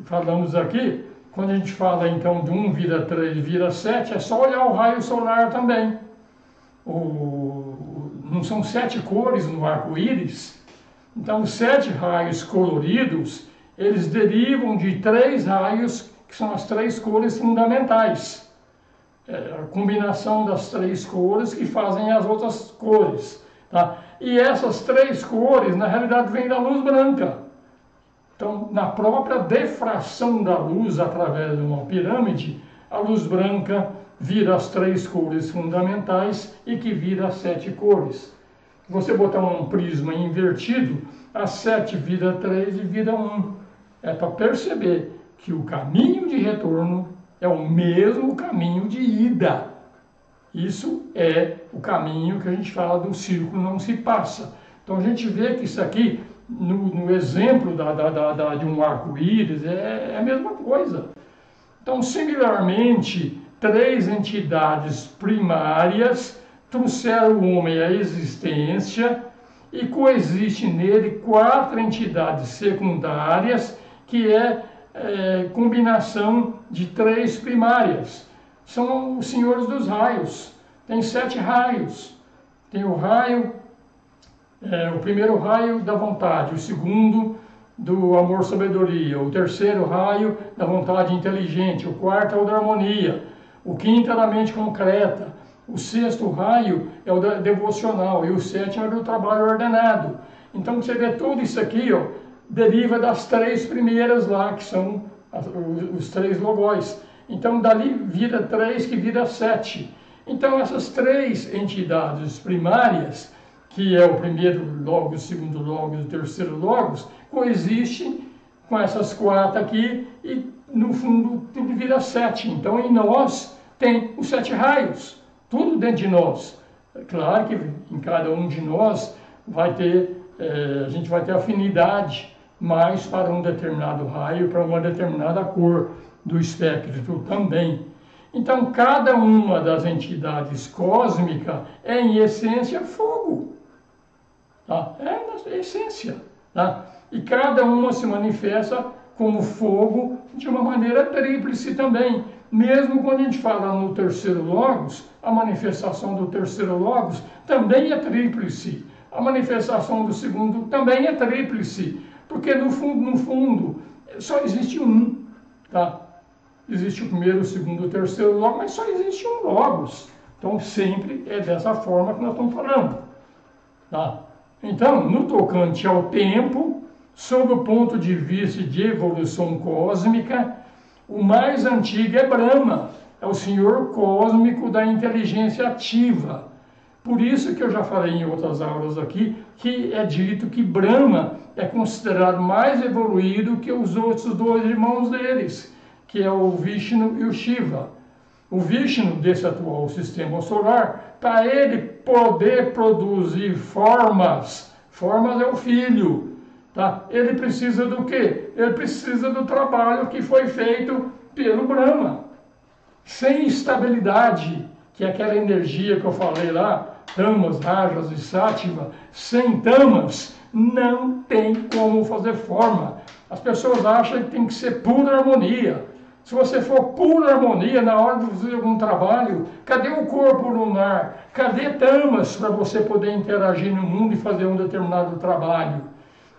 falamos aqui, quando a gente fala então de 1 vira 3 vira 7, é só olhar o raio solar também. Não são 7 cores no arco-íris? Então, os 7 raios coloridos, eles derivam de 3 raios, que são as 3 cores fundamentais. A combinação das 3 cores que fazem as outras cores. Tá? E essas 3 cores, na realidade, vêm da luz branca. Então, na própria diffração da luz através de uma pirâmide, a luz branca vira as 3 cores fundamentais e que vira as 7 cores. Se você botar um prisma invertido, a 7 vira 3 e vira 1. É para perceber que o caminho de retorno é o mesmo caminho de ida. Isso é o caminho que a gente fala do círculo não se passa. Então a gente vê que isso aqui, no exemplo de um arco-íris, é a mesma coisa. Então, similarmente, 3 entidades primárias trouxeram o homem à existência e coexistem nele 4 entidades secundárias, que é combinação de 3 primárias. São os senhores dos raios. Tem 7 raios. Tem o raio, o primeiro raio da vontade, o segundo do amor-sabedoria, o terceiro raio da vontade inteligente, o quarto é o da harmonia, o quinto é da mente concreta, o 6º raio é o devocional e o 7º é do trabalho ordenado. Então você vê tudo isso aqui, ó, deriva das 3 primeiras lá, que são os 3 logóis. Então dali vira 3 que vira 7. Então essas 3 entidades primárias, que é o primeiro logos, o segundo logos, o terceiro logos, coexistem com essas 4 aqui e no fundo tudo vira 7. Então em nós tem os 7 raios, tudo dentro de nós. É claro que em cada um de nós vai ter, a gente vai ter afinidade mais para um determinado raio, para uma determinada cor do espectro também. Então cada uma das entidades cósmicas é em essência fogo. Tá? É na essência. Tá? E cada uma se manifesta como fogo de uma maneira tríplice também. Mesmo quando a gente fala no terceiro logos, a manifestação do terceiro logos também é tríplice. A manifestação do segundo também é tríplice. Porque no fundo, só existe um. Tá? Existe o primeiro, o segundo, o terceiro logos, mas só existe um logos. Então sempre é dessa forma que nós estamos falando. Tá? Então, no tocante ao tempo, sob o ponto de vista de evolução cósmica, o mais antigo é Brahma, é o senhor cósmico da inteligência ativa. Por isso que eu já falei em outras aulas aqui, que é dito que Brahma é considerado mais evoluído que os outros 2 irmãos deles, que é o Vishnu e o Shiva. O Vishnu, desse atual sistema solar, para ele poder produzir formas é o filho, tá? Ele precisa do quê? Ele precisa do trabalho que foi feito pelo Brahma. Sem estabilidade, que é aquela energia que eu falei lá, tamas, rajas e sátiva, sem tamas, não tem como fazer forma. As pessoas acham que tem que ser pura harmonia. Se você for pura harmonia na hora de fazer algum trabalho, cadê o corpo lunar? Cadê tamas para você poder interagir no mundo e fazer um determinado trabalho?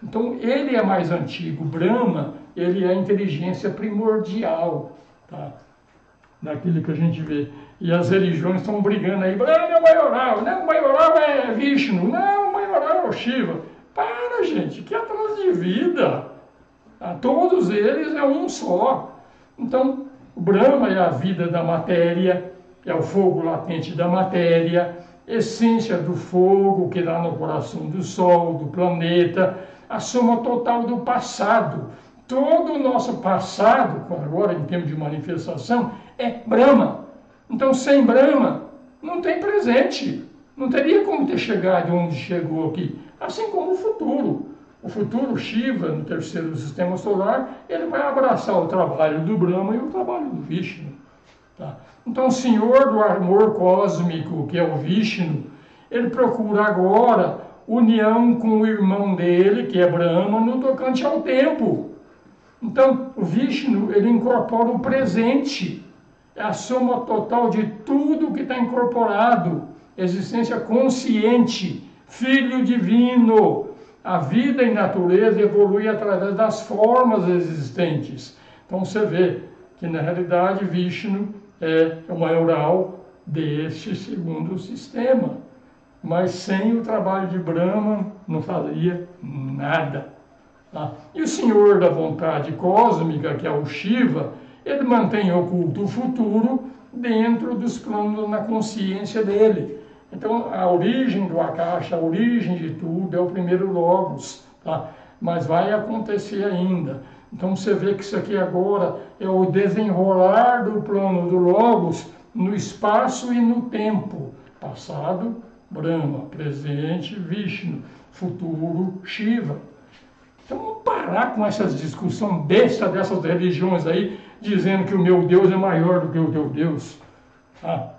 Então, ele é mais antigo. Brahma, ele é a inteligência primordial, tá? Daquilo que a gente vê. E as religiões estão brigando aí. Brahma é o maioral. Não, o maioral é Vishnu. Não, o maioral é o Shiva. Para, gente, que atrás de vida. Todos eles é um só. Então, o Brahma é a vida da matéria, é o fogo latente da matéria, essência do fogo que dá no coração do Sol, do planeta, a soma total do passado. Todo o nosso passado, agora em termos de manifestação, é Brahma. Então, sem Brahma, não tem presente. Não teria como ter chegado onde chegou aqui. Assim como o futuro. O futuro Shiva, no terceiro sistema solar, ele vai abraçar o trabalho do Brahma e o trabalho do Vishnu. Tá? Então, o Senhor do amor cósmico, que é o Vishnu, ele procura agora união com o irmão dele, que é Brahma, no tocante ao tempo. Então, o Vishnu, ele incorpora o presente. É a soma total de tudo que está incorporado. Existência consciente, Filho Divino. A vida e natureza evolui através das formas existentes. Então você vê que na realidade Vishnu é o maioral deste segundo sistema. Mas sem o trabalho de Brahma não faria nada. Tá? E o Senhor da vontade cósmica, que é o Shiva, ele mantém oculto o futuro dentro dos planos na consciência dele. Então, a origem do Akasha, a origem de tudo, é o primeiro Logos, tá? Mas vai acontecer ainda. Então, você vê que isso aqui agora é o desenrolar do plano do Logos no espaço e no tempo. Passado, Brahma. Presente, Vishnu. Futuro, Shiva. Então, vamos parar com essas discussões besta dessas religiões aí, dizendo que o meu Deus é maior do que o teu Deus. Tá?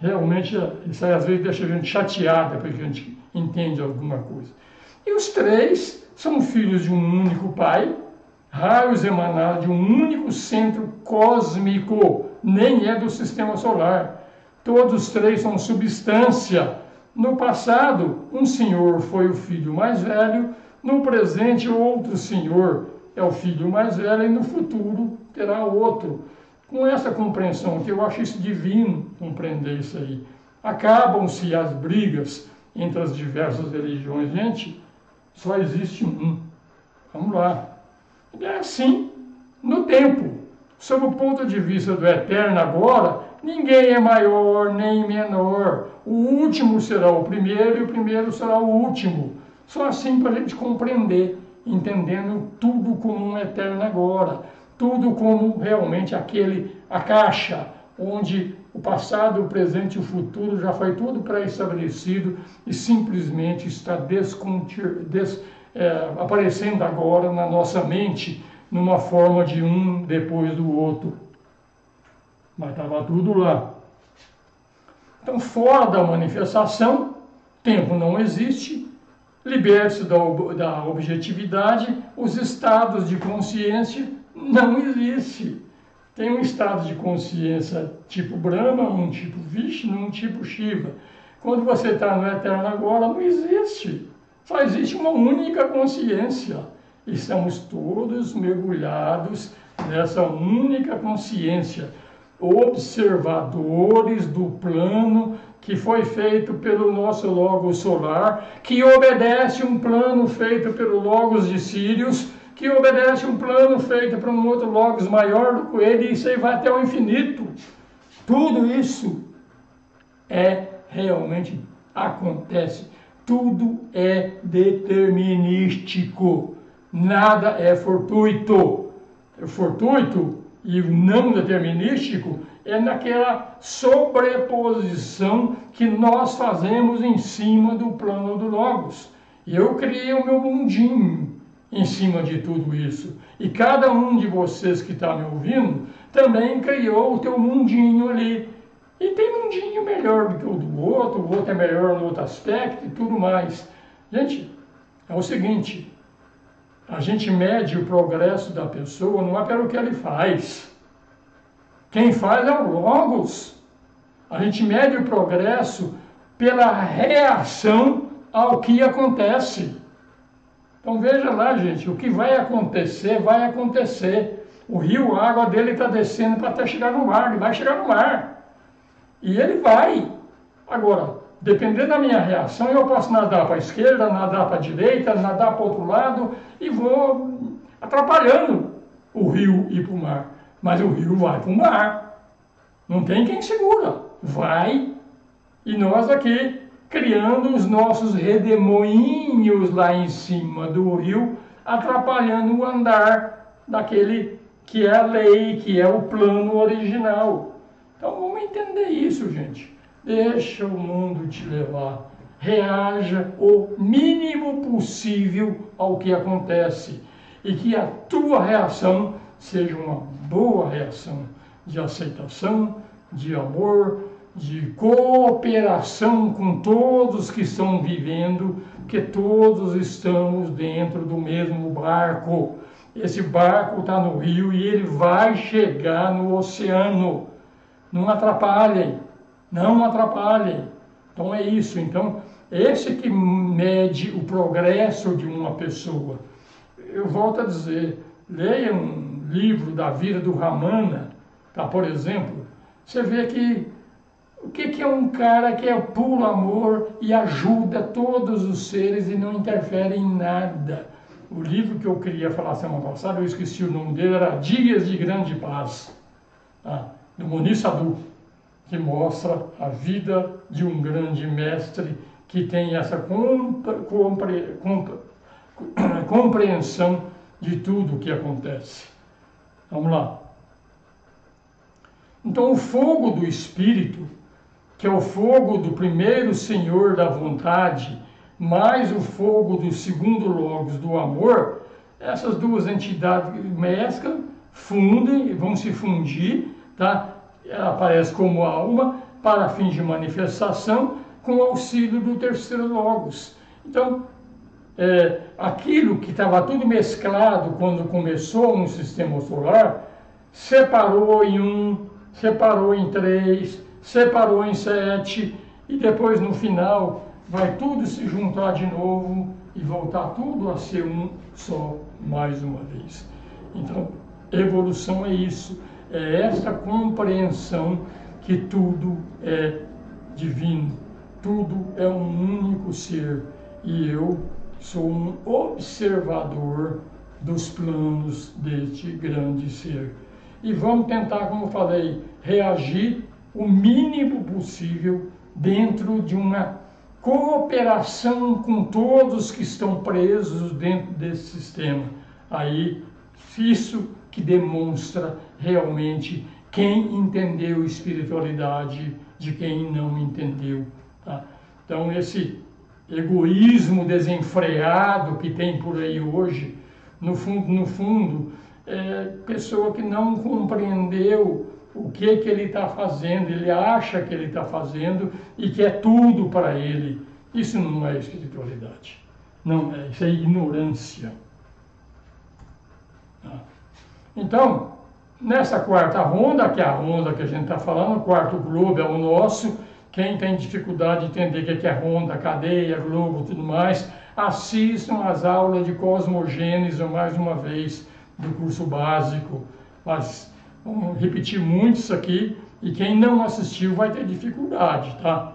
Realmente, isso aí às vezes deixa a gente chateada, porque a gente entende alguma coisa. E os três são filhos de um único pai, raios emanados de um único centro cósmico, nem é do sistema solar. Todos os três são substância. No passado, um senhor foi o filho mais velho, no presente, outro senhor é o filho mais velho, e no futuro terá outro. Com essa compreensão, que eu acho isso divino, compreender isso aí. Acabam-se as brigas entre as diversas religiões. Gente, só existe um. Vamos lá. E é assim, no tempo. Sob o ponto de vista do eterno agora, ninguém é maior nem menor. O último será o primeiro e o primeiro será o último. Só assim para a gente compreender, entendendo tudo como um eterno agora. Tudo como realmente aquele Akasha, onde o passado, o presente e o futuro já foi tudo pré-estabelecido e simplesmente está aparecendo agora na nossa mente, numa forma de um depois do outro. Mas estava tudo lá. Então, fora da manifestação, tempo não existe, liberte-se da objetividade, os estados de consciência não existe. Tem um estado de consciência tipo Brahma, um tipo Vishnu, um tipo Shiva. Quando você está no eterno agora, não existe. Só existe uma única consciência. E estamos todos mergulhados nessa única consciência. Observadores do plano que foi feito pelo nosso Logos solar, que obedece um plano feito pelo Logos de Sírios, que obedece um plano feito para um outro Logos maior do que ele, e isso aí vai até o infinito. Tudo isso realmente acontece. Tudo é determinístico. Nada é fortuito. O fortuito e o não determinístico é naquela sobreposição que nós fazemos em cima do plano do Logos. E eu criei o meu mundinho em cima de tudo isso. E cada um de vocês que está me ouvindo também criou o teu mundinho ali. E tem mundinho melhor do que o do outro, o outro é melhor no outro aspecto e tudo mais. Gente, é o seguinte, A gente mede o progresso da pessoa não é pelo que ele faz. Quem faz é o Logos. A gente mede o progresso pela reação ao que acontece. Então veja lá, gente, o que vai acontecer, vai acontecer. O rio, a água dele está descendo para até chegar no mar, ele vai chegar no mar. E ele vai. Agora, dependendo da minha reação, eu posso nadar para a esquerda, nadar para a direita, nadar para o outro lado e vou atrapalhando o rio ir para o mar. Mas o rio vai para o mar. Não tem quem segura. Vai. E nós aqui, criando os nossos redemoinhos lá em cima do rio, atrapalhando o andar daquele que é a lei, que é o plano original. Então vamos entender isso, gente. Deixa o mundo te levar. Reaja o mínimo possível ao que acontece. E que a tua reação seja uma boa reação de aceitação, de amor, de cooperação com todos que estão vivendo, porque todos estamos dentro do mesmo barco. Esse barco está no rio e ele vai chegar no oceano. Não atrapalhem, não atrapalhem. Então é isso. Então, esse que mede o progresso de uma pessoa. Eu volto a dizer, leia um livro da vida do Ramana, tá, por exemplo, você vê que o que é um cara que é puro amor e ajuda todos os seres e não interfere em nada. O livro que eu queria falar semana passada, eu esqueci o nome dele, era Dias de Grande Paz, tá? Do Moni Sadhu, que mostra a vida de um grande mestre que tem essa compreensão de tudo o que acontece. Vamos lá. Então o fogo do Espírito, que é o fogo do primeiro Senhor da vontade, mais o fogo do segundo Logos do amor, essas duas entidades mesclam, fundem e vão se fundir, tá? Ela aparece como alma para fins de manifestação com o auxílio do terceiro Logos. Então, aquilo que estava tudo mesclado quando começou no sistema solar, separou em 1, separou em 3, separou em 7 e depois no final vai tudo se juntar de novo e voltar tudo a ser um só mais uma vez. Então, evolução é isso, é essa compreensão que tudo é divino, tudo é um único ser e eu sou um observador dos planos deste grande ser. E vamos tentar, como eu falei, reagir o mínimo possível dentro de uma cooperação com todos que estão presos dentro desse sistema. Aí, isso que demonstra realmente quem entendeu espiritualidade de quem não entendeu. Tá? Então, esse egoísmo desenfreado que tem por aí hoje, no fundo, é pessoa que não compreendeu o que ele está fazendo, ele acha que ele está fazendo e que é tudo para ele. Isso não é espiritualidade, não é, isso é ignorância. Então, nessa quarta ronda, que é a ronda que a gente está falando, o quarto globo é o nosso. Quem tem dificuldade de entender o que é ronda, cadeia, globo, tudo mais, assistam às aulas de cosmogênese mais uma vez do curso básico. Mas vamos repetir muito isso aqui e quem não assistiu vai ter dificuldade, tá?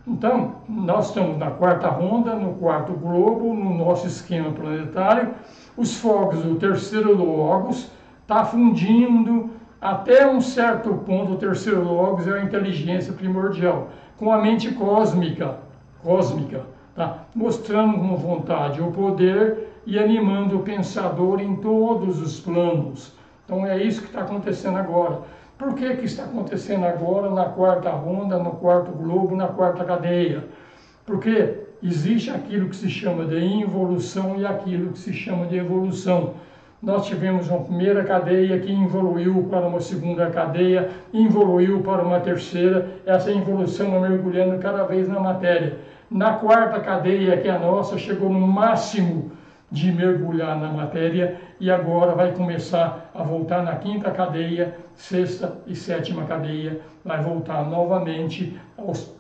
Então, nós estamos na quarta ronda, no quarto globo, no nosso esquema planetário. Os fogos do terceiro Logos está fundindo até um certo ponto. O terceiro Logos é a inteligência primordial, com a mente cósmica, tá? Mostrando com vontade o poder e animando o pensador em todos os planos. Então é isso que está acontecendo agora. Por que está acontecendo agora na quarta ronda, no quarto globo, na quarta cadeia? Porque existe aquilo que se chama de involução e aquilo que se chama de evolução. Nós tivemos uma primeira cadeia que evoluiu para uma segunda cadeia, evoluiu para uma terceira, essa evolução é mergulhando cada vez na matéria. Na quarta cadeia, que é a nossa, chegou no máximo de mergulhar na matéria e agora vai começar a voltar na quinta cadeia, sexta e sétima cadeia, vai voltar novamente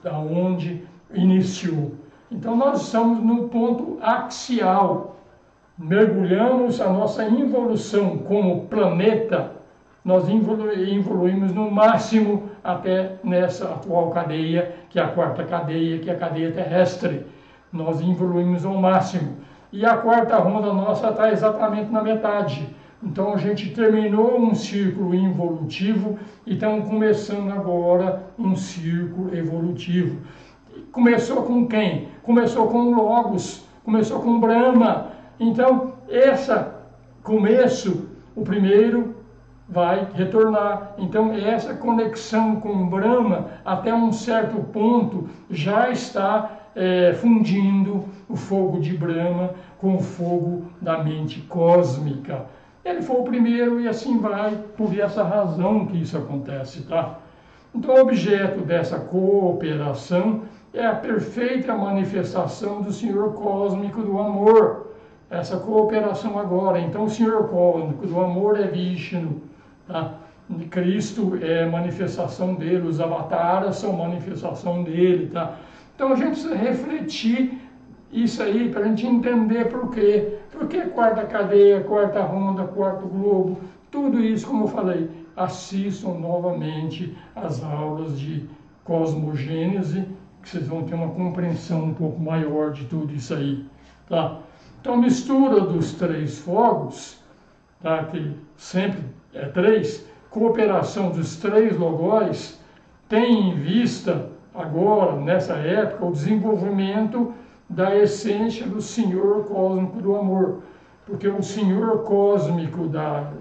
aonde iniciou. Então nós estamos no ponto axial, mergulhamos a nossa involução como planeta, nós evoluímos no máximo até nessa atual cadeia, que é a quarta cadeia, que é a cadeia terrestre. Nós evoluímos ao máximo. E a quarta ronda nossa está exatamente na metade. Então a gente terminou um círculo involutivo e estamos começando agora um círculo evolutivo. Começou com quem? Começou com o Logos, começou com Brahma. Então, esse começo, o primeiro, vai retornar. Então, essa conexão com Brahma, até um certo ponto, já está fundindo o fogo de Brahma com o fogo da mente cósmica. Ele foi o primeiro e assim vai, por essa razão que isso acontece, tá? Então, o objeto dessa cooperação é a perfeita manifestação do Senhor cósmico do amor. Essa cooperação agora. Então, o Senhor cósmico do amor é Vishnu, tá? Cristo é manifestação dele, os avataras são manifestação dele, tá? Então, a gente precisa refletir isso aí para a gente entender por quê. Por que quarta cadeia, quarta ronda, quarto globo, tudo isso, como eu falei, assistam novamente as aulas de cosmogênese, que vocês vão ter uma compreensão um pouco maior de tudo isso aí, tá? Então, a mistura dos três fogos, tá? Que sempre é três, cooperação dos três logóis, tem em vista agora, nessa época, o desenvolvimento da essência do Senhor cósmico do amor, porque o Senhor cósmico da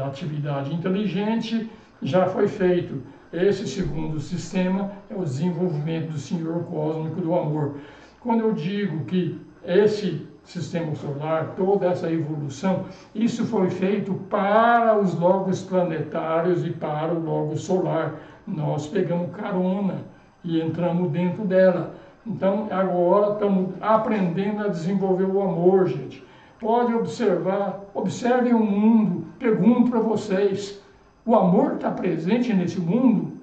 atividade inteligente já foi feito. Esse segundo sistema é o desenvolvimento do Senhor cósmico do amor. Quando eu digo que esse sistema solar, toda essa evolução, isso foi feito para os logos planetários e para o logo solar. Nós pegamos carona e entramos dentro dela. Então, agora estamos aprendendo a desenvolver o amor, gente. Pode observar, observem o mundo. Pergunto para vocês, o amor está presente nesse mundo?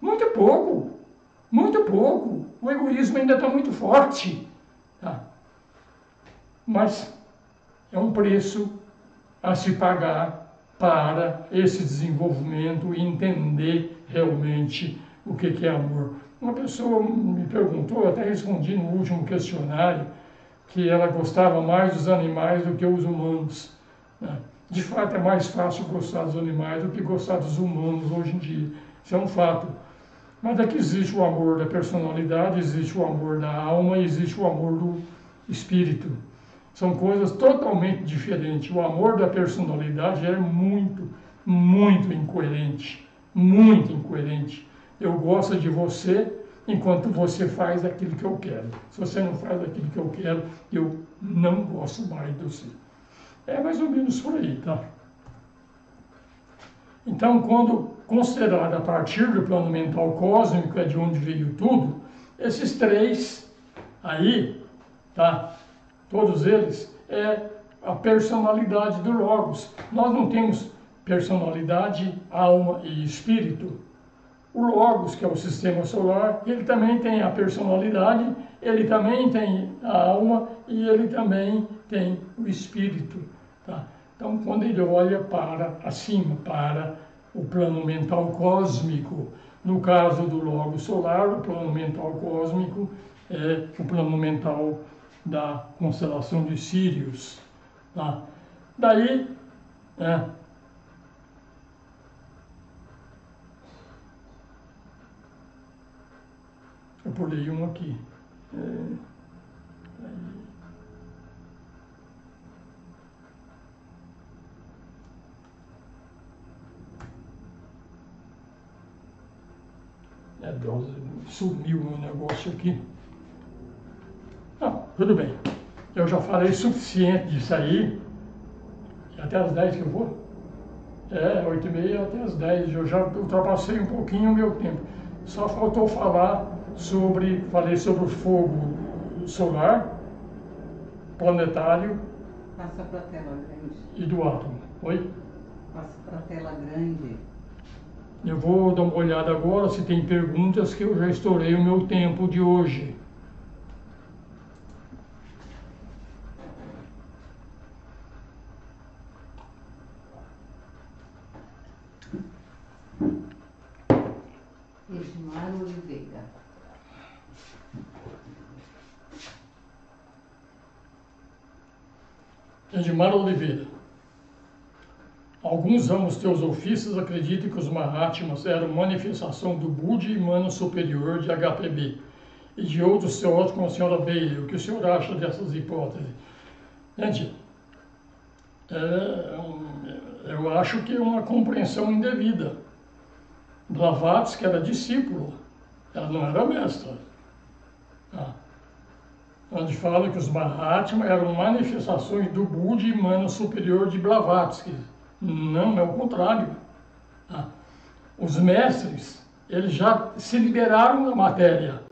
Muito pouco, muito pouco. O egoísmo ainda está muito forte. Tá? Mas é um preço a se pagar para esse desenvolvimento e entender realmente o que é amor. Uma pessoa me perguntou, eu até respondi no último questionário, que ela gostava mais dos animais do que os humanos. Né? De fato, é mais fácil gostar dos animais do que gostar dos humanos hoje em dia. Isso é um fato. Mas aqui existe o amor da personalidade, existe o amor da alma, existe o amor do espírito. São coisas totalmente diferentes. O amor da personalidade é muito, muito incoerente. Muito incoerente. Eu gosto de você enquanto você faz aquilo que eu quero. Se você não faz aquilo que eu quero, eu não gosto mais de você. É mais ou menos por aí, tá? Então, quando considerado a partir do plano mental cósmico, é de onde veio tudo, esses três aí, tá? Todos eles, é a personalidade do Logos. Nós não temos personalidade, alma e espírito. O Logos, que é o sistema solar, ele também tem a personalidade, ele também tem a alma e ele também tem o espírito. Tá? Então, quando ele olha para acima, para o plano mental cósmico, no caso do Logos solar, o plano mental cósmico é o plano mental da constelação de Sírius. Tá? Daí, eu pulei um aqui. Sumiu o meu negócio aqui. Não, tudo bem. Eu já falei suficiente disso aí. Até as 10 que eu vou? 8h30 até as 10. Eu já ultrapassei um pouquinho o meu tempo. Só faltou falar falei sobre o fogo solar, planetário Passa para a tela grande. e do átomo. Oi? Passa para a tela grande. Eu vou dar uma olhada agora se tem perguntas, que eu já estourei o meu tempo de hoje. Edmar Oliveira. Edmar Oliveira. Alguns ramos teosofistas acreditam que os Mahatmas eram manifestação do Buddha superior de HPB e de outros teóricos como a senhora Bailey. O que o senhor acha dessas hipóteses? Gente, eu acho que é uma compreensão indevida. Blavatsky era discípulo, ela não era mestra. Onde fala que os Mahatmas eram manifestações do Buddha superior de Blavatsky. Não, é o contrário. Os mestres, eles já se liberaram da matéria.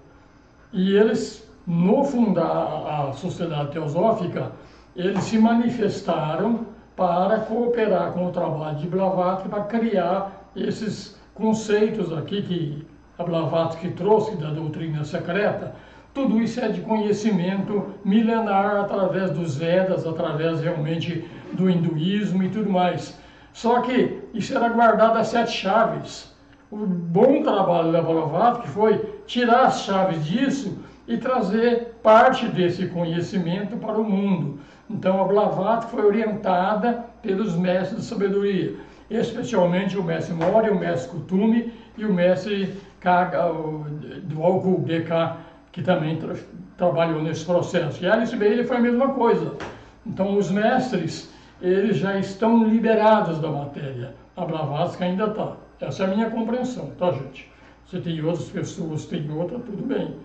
E eles, no fundar a Sociedade Teosófica, eles se manifestaram para cooperar com o trabalho de Blavatsky para criar esses conceitos aqui que a Blavatsky trouxe da doutrina secreta. Tudo isso é de conhecimento milenar através dos Vedas, através realmente do hinduísmo e tudo mais. Só que isso era guardado às 7 chaves. O bom trabalho da Blavatsky foi tirar as chaves disso e trazer parte desse conhecimento para o mundo. Então a Blavatsky foi orientada pelos mestres de sabedoria, especialmente o mestre Moria, o mestre Kutumi e o mestre Dwalku BK, que também trabalhou nesse processo. E Alice Bailey foi a mesma coisa. Então os mestres, eles já estão liberados da matéria. A Blavatsky ainda está. Essa é a minha compreensão, tá, gente? Se tem outras pessoas, tem outra, tudo bem.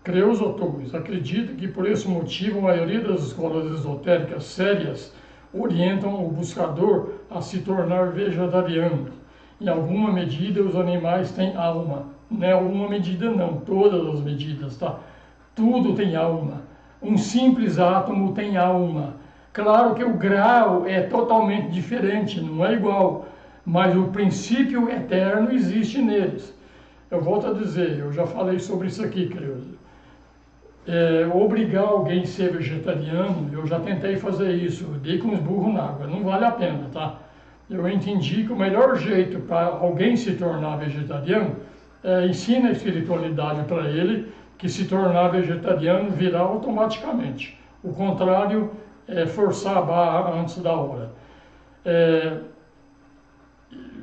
Creuza Torres acredita que por esse motivo a maioria das escolas esotéricas sérias orientam o buscador a se tornar vegetariano. Em alguma medida os animais têm alma. Não é alguma medida não, todas as medidas, tá? Tudo tem alma. Um simples átomo tem alma. Claro que o grau é totalmente diferente, não é igual, mas o princípio eterno existe neles. Eu volto a dizer, eu já falei sobre isso aqui, Creuza. Obrigar alguém a ser vegetariano, eu já tentei fazer isso, eu dei com os burros na água, não vale a pena, tá? Eu entendi que o melhor jeito para alguém se tornar vegetariano é ensina a espiritualidade para ele, que se tornar vegetariano virá automaticamente. O contrário é forçar a barra antes da hora.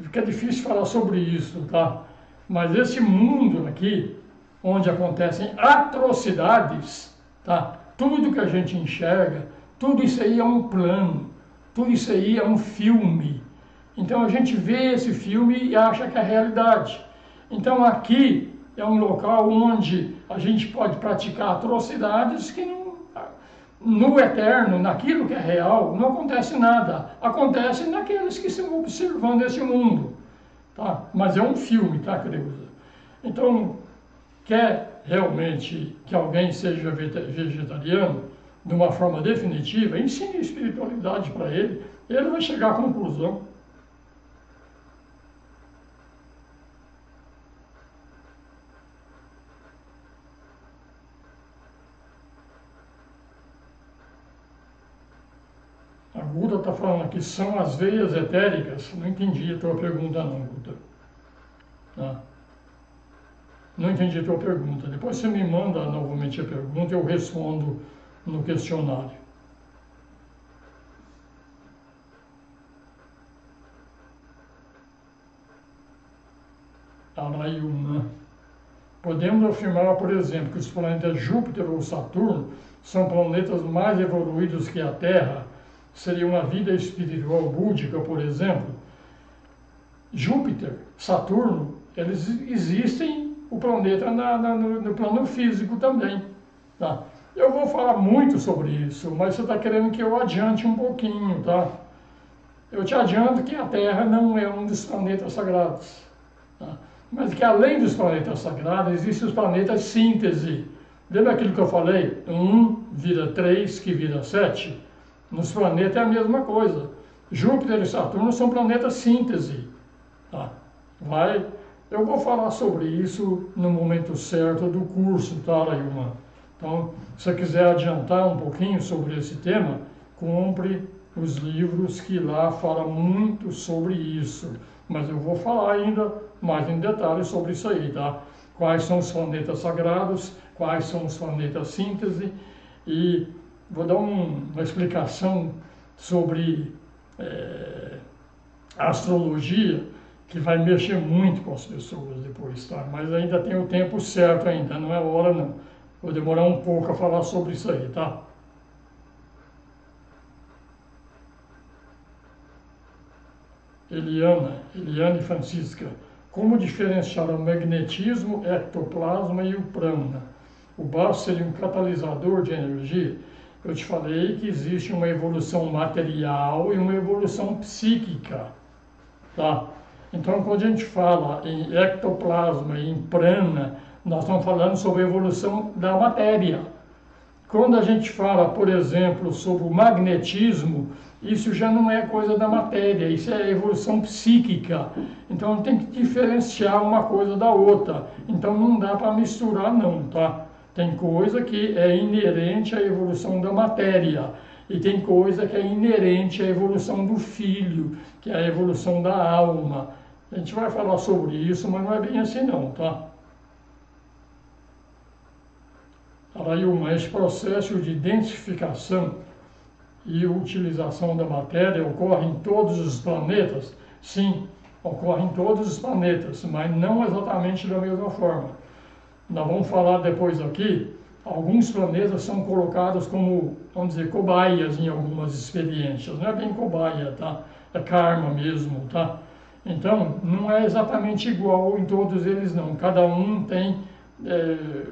Fica difícil falar sobre isso, tá? Mas esse mundo aqui, onde acontecem atrocidades, tá? Tudo que a gente enxerga, tudo isso aí é um plano, tudo isso aí é um filme. Então a gente vê esse filme e acha que é realidade. Então aqui é um local onde a gente pode praticar atrocidades que no eterno, naquilo que é real, não acontece nada. Acontece naqueles que estão observando esse mundo, tá? Mas é um filme, tá, Creuza? Então, quer realmente que alguém seja vegetariano de uma forma definitiva, ensine a espiritualidade para ele, ele vai chegar à conclusão. A Guta está falando aqui, são as veias etéricas. Não entendi a tua pergunta não, Guta. Tá? Não entendi a tua pergunta. Depois você me manda novamente a pergunta e eu respondo no questionário. Arayuna. Podemos afirmar, por exemplo, que os planetas Júpiter ou Saturno são planetas mais evoluídos que a Terra? Seria uma vida espiritual búdica, por exemplo? Júpiter, Saturno, eles existem, o planeta no plano físico também. Tá? Eu vou falar muito sobre isso, mas você está querendo que eu adiante um pouquinho, tá? Eu te adianto que a Terra não é um dos planetas sagrados. Tá? Mas que além dos planetas sagrados, existem os planetas síntese. Lembra aquilo que eu falei? 1 vira 3, que vira 7? Nos planetas é a mesma coisa. Júpiter e Saturno são planetas síntese. Tá? Eu vou falar sobre isso no momento certo do curso, tá, Lailma? Então, se você quiser adiantar um pouquinho sobre esse tema, compre os livros que lá falam muito sobre isso. Mas eu vou falar ainda mais em detalhes sobre isso aí, tá? Quais são os planetas sagrados, quais são os planetas síntese, e vou dar uma explicação sobre astrologia, que vai mexer muito com as pessoas depois, tá? Mas ainda tem o tempo certo ainda, não é hora não. Vou demorar um pouco a falar sobre isso aí, tá? Eliane Francisca, como diferenciar o magnetismo, ectoplasma e o prana? O baço seria um catalisador de energia? Eu te falei que existe uma evolução material e uma evolução psíquica, tá? Então, quando a gente fala em ectoplasma e em prana, nós estamos falando sobre a evolução da matéria. Quando a gente fala, por exemplo, sobre o magnetismo, isso já não é coisa da matéria, isso é evolução psíquica. Então tem que diferenciar uma coisa da outra. Então não dá para misturar não, tá? Tem coisa que é inerente à evolução da matéria e tem coisa que é inerente à evolução do filho, que é a evolução da alma. A gente vai falar sobre isso, mas não é bem assim não, tá? Arailma, esse processo de identificação e utilização da matéria ocorre em todos os planetas? Sim, ocorre em todos os planetas, mas não exatamente da mesma forma. Nós vamos falar depois aqui, alguns planetas são colocados como, vamos dizer, cobaias em algumas experiências. Não é bem cobaia, tá? É karma mesmo, tá? Então, não é exatamente igual em todos eles não. Cada um tem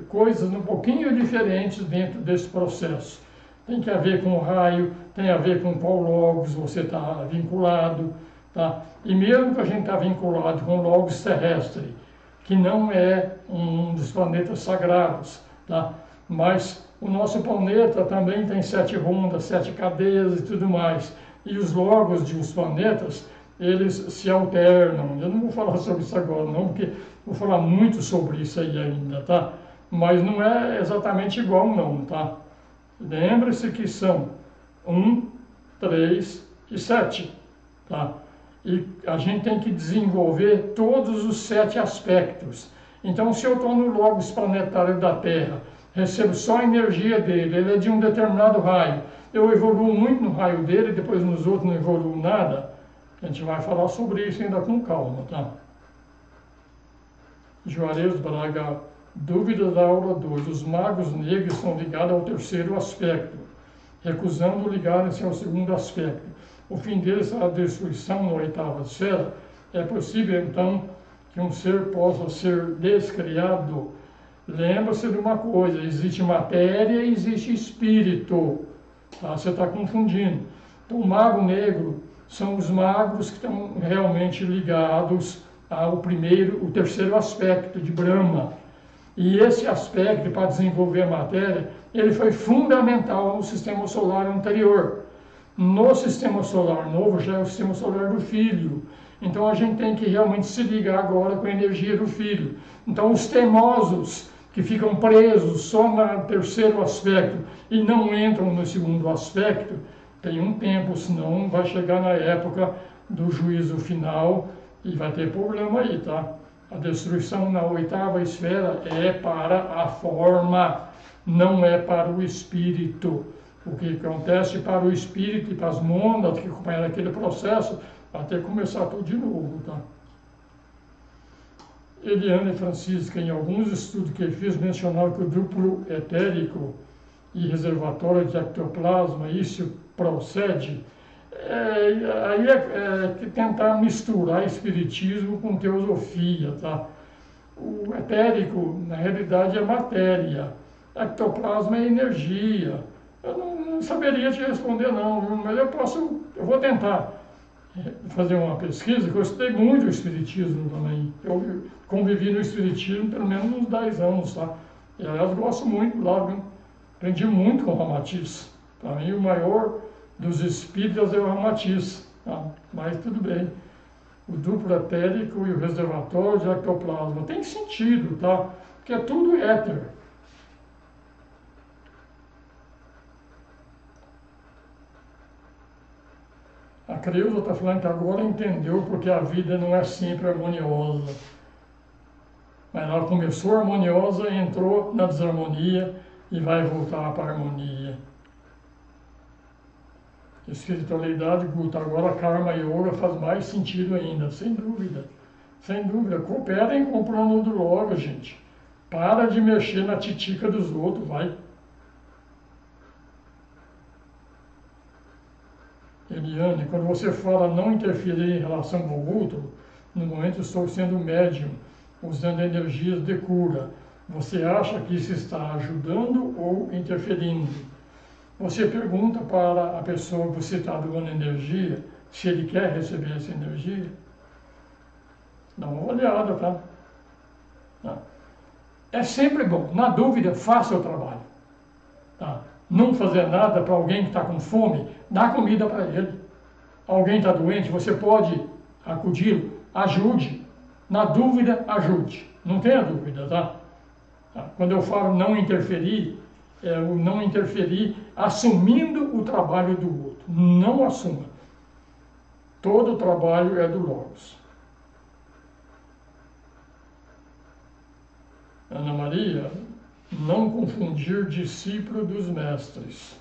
coisas um pouquinho diferentes dentro desse processo. Tem que ver com o raio, tem a ver com qual logos você está vinculado, tá? E mesmo que a gente está vinculado com o logos terrestre, que não é um dos planetas sagrados, tá? Mas o nosso planeta também tem 7 rondas, 7 cadeias e tudo mais. E os logos de os planetas, eles se alternam. Eu não vou falar sobre isso agora não, porque vou falar muito sobre isso aí ainda, tá? Mas não é exatamente igual não, tá? Lembre-se que são 1, 3 e 7, tá? E a gente tem que desenvolver todos os 7 aspectos. Então, se eu estou no logos planetário da Terra, recebo só a energia dele, ele é de um determinado raio, eu evoluo muito no raio dele, depois nos outros não evoluo nada, a gente vai falar sobre isso ainda com calma, tá? Juarez Braga, dúvida da aula 2. Os magos negros são ligados ao terceiro aspecto, recusando ligarem-se ao segundo aspecto. O fim deles é a destruição na 8ª esfera. É possível, então, que um ser possa ser descriado? Lembra-se de uma coisa, existe matéria e existe espírito. Tá? Você está confundindo. Então, o mago negro são os magos que estão realmente ligados ao o terceiro aspecto de Brahma. E esse aspecto, para desenvolver a matéria, ele foi fundamental no sistema solar anterior. No sistema solar novo já é o sistema solar do filho. Então a gente tem que realmente se ligar agora com a energia do filho. Então os teimosos que ficam presos só no terceiro aspecto e não entram no segundo aspecto, tem um tempo, senão vai chegar na época do juízo final e vai ter problema aí, tá? A destruição na 8ª esfera é para a forma, não é para o espírito. O que acontece para o espírito e para as mônadas que acompanham aquele processo, vai ter que começar tudo de novo, tá? Eliane Francisca, em alguns estudos que ele fez, mencionava que o duplo etérico e reservatório de ectoplasma, isso procede. Aí é tentar misturar espiritismo com teosofia, tá? O etérico, na realidade, é matéria. Ectoplasma é energia. Eu não saberia te responder não, mas eu vou tentar. fazer uma pesquisa, que eu estudei muito o Espiritismo também. Eu convivi no Espiritismo pelo menos uns 10 anos, tá? E aliás, gosto muito lá, viu? Aprendi muito com o Ramatiz. Para mim, o maior dos espíritas é o Ramatiz, tá? Mas tudo bem. O duplo etérico e o reservatório de ectoplasma tem sentido, tá? Porque é tudo éter. A Creuza está falando que agora entendeu porque a vida não é sempre harmoniosa. Mas ela começou harmoniosa, entrou na desarmonia e vai voltar para a harmonia. Espiritualidade, Guta, agora Karma Yoga faz mais sentido ainda, sem dúvida. Sem dúvida. Cooperem com o plano do Logo, gente. Para de mexer na titica dos outros, vai. Eliane, quando você fala não interferir em relação ao outro, no momento estou sendo médium, usando energias de cura. Você acha que isso está ajudando ou interferindo? Você pergunta para a pessoa que você está doando energia, se ele quer receber essa energia. Dá uma olhada, tá? Tá. É sempre bom. Na dúvida, faça o trabalho. Tá? Não fazer nada para alguém que está com fome, dá comida para ele. Alguém está doente, você pode acudir, ajude. Na dúvida, ajude. Não tenha dúvida, tá? Quando eu falo não interferir, é o não interferir assumindo o trabalho do outro. Não assuma. Todo o trabalho é do Logos. Ana Maria, não confundir discípulo dos mestres.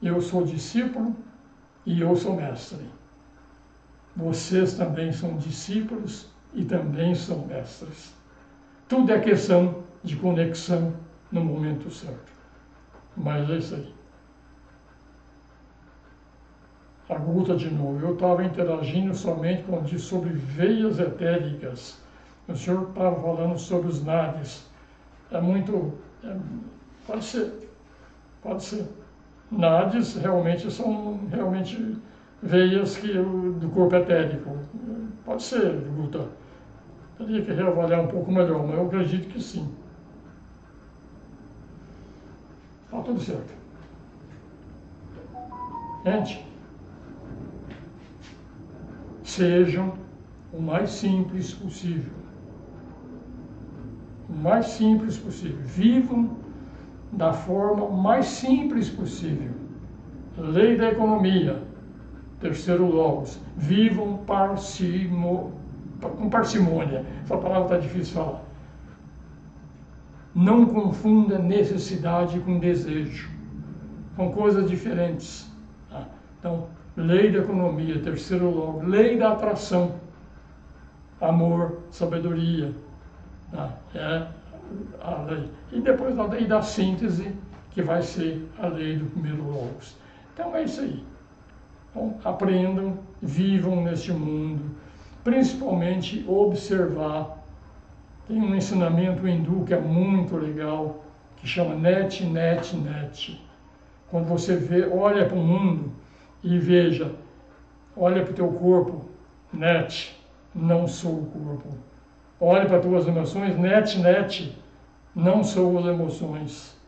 Eu sou discípulo e eu sou mestre. Vocês também são discípulos e também são mestres. Tudo é questão de conexão no momento certo. Mas é isso aí. A Guta de novo. Eu estava interagindo somente quando disse sobre veias etéricas. O senhor estava falando sobre os nadis. É muito... pode ser. Pode ser. Nadis realmente são veias do corpo etérico. Pode ser, Guta. Teria que reavaliar um pouco melhor, mas eu acredito que sim. Está tudo certo. Gente, sejam o mais simples possível. O mais simples possível. Vivam da forma mais simples possível. Lei da economia. Terceiro Logos. Vivam com parcimônia. Essa palavra está difícil de falar. Não confunda necessidade com desejo. São coisas diferentes. Tá? Então, lei da economia, terceiro Logos. Lei da atração. Amor, sabedoria. Tá? É a lei. E depois a lei da síntese, que vai ser a lei do primeiro Logos. Então é isso aí. Então, aprendam, vivam neste mundo, principalmente observar. Tem um ensinamento hindu que é muito legal, que chama net. Quando você olha para o mundo e veja, olha para o teu corpo, net, não sou o corpo. Olha para as tuas emoções, net, não sou as emoções.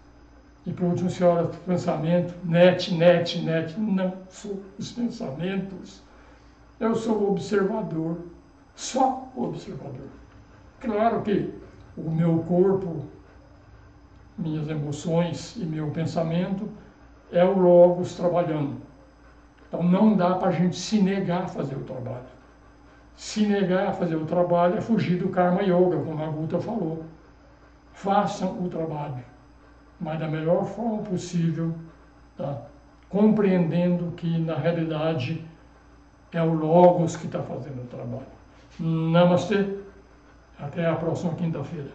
E por último, você olha para o pensamento, net, não sou os pensamentos. Eu sou o observador, só o observador. Claro que o meu corpo, minhas emoções e meu pensamento é o Logos trabalhando. Então não dá para a gente se negar a fazer o trabalho. Se negar a fazer o trabalho é fugir do Karma Yoga, como a Guta falou. Façam o trabalho, mas da melhor forma possível, tá? Compreendendo que na realidade é o Logos que está fazendo o trabalho. Namastê, até a próxima quinta-feira.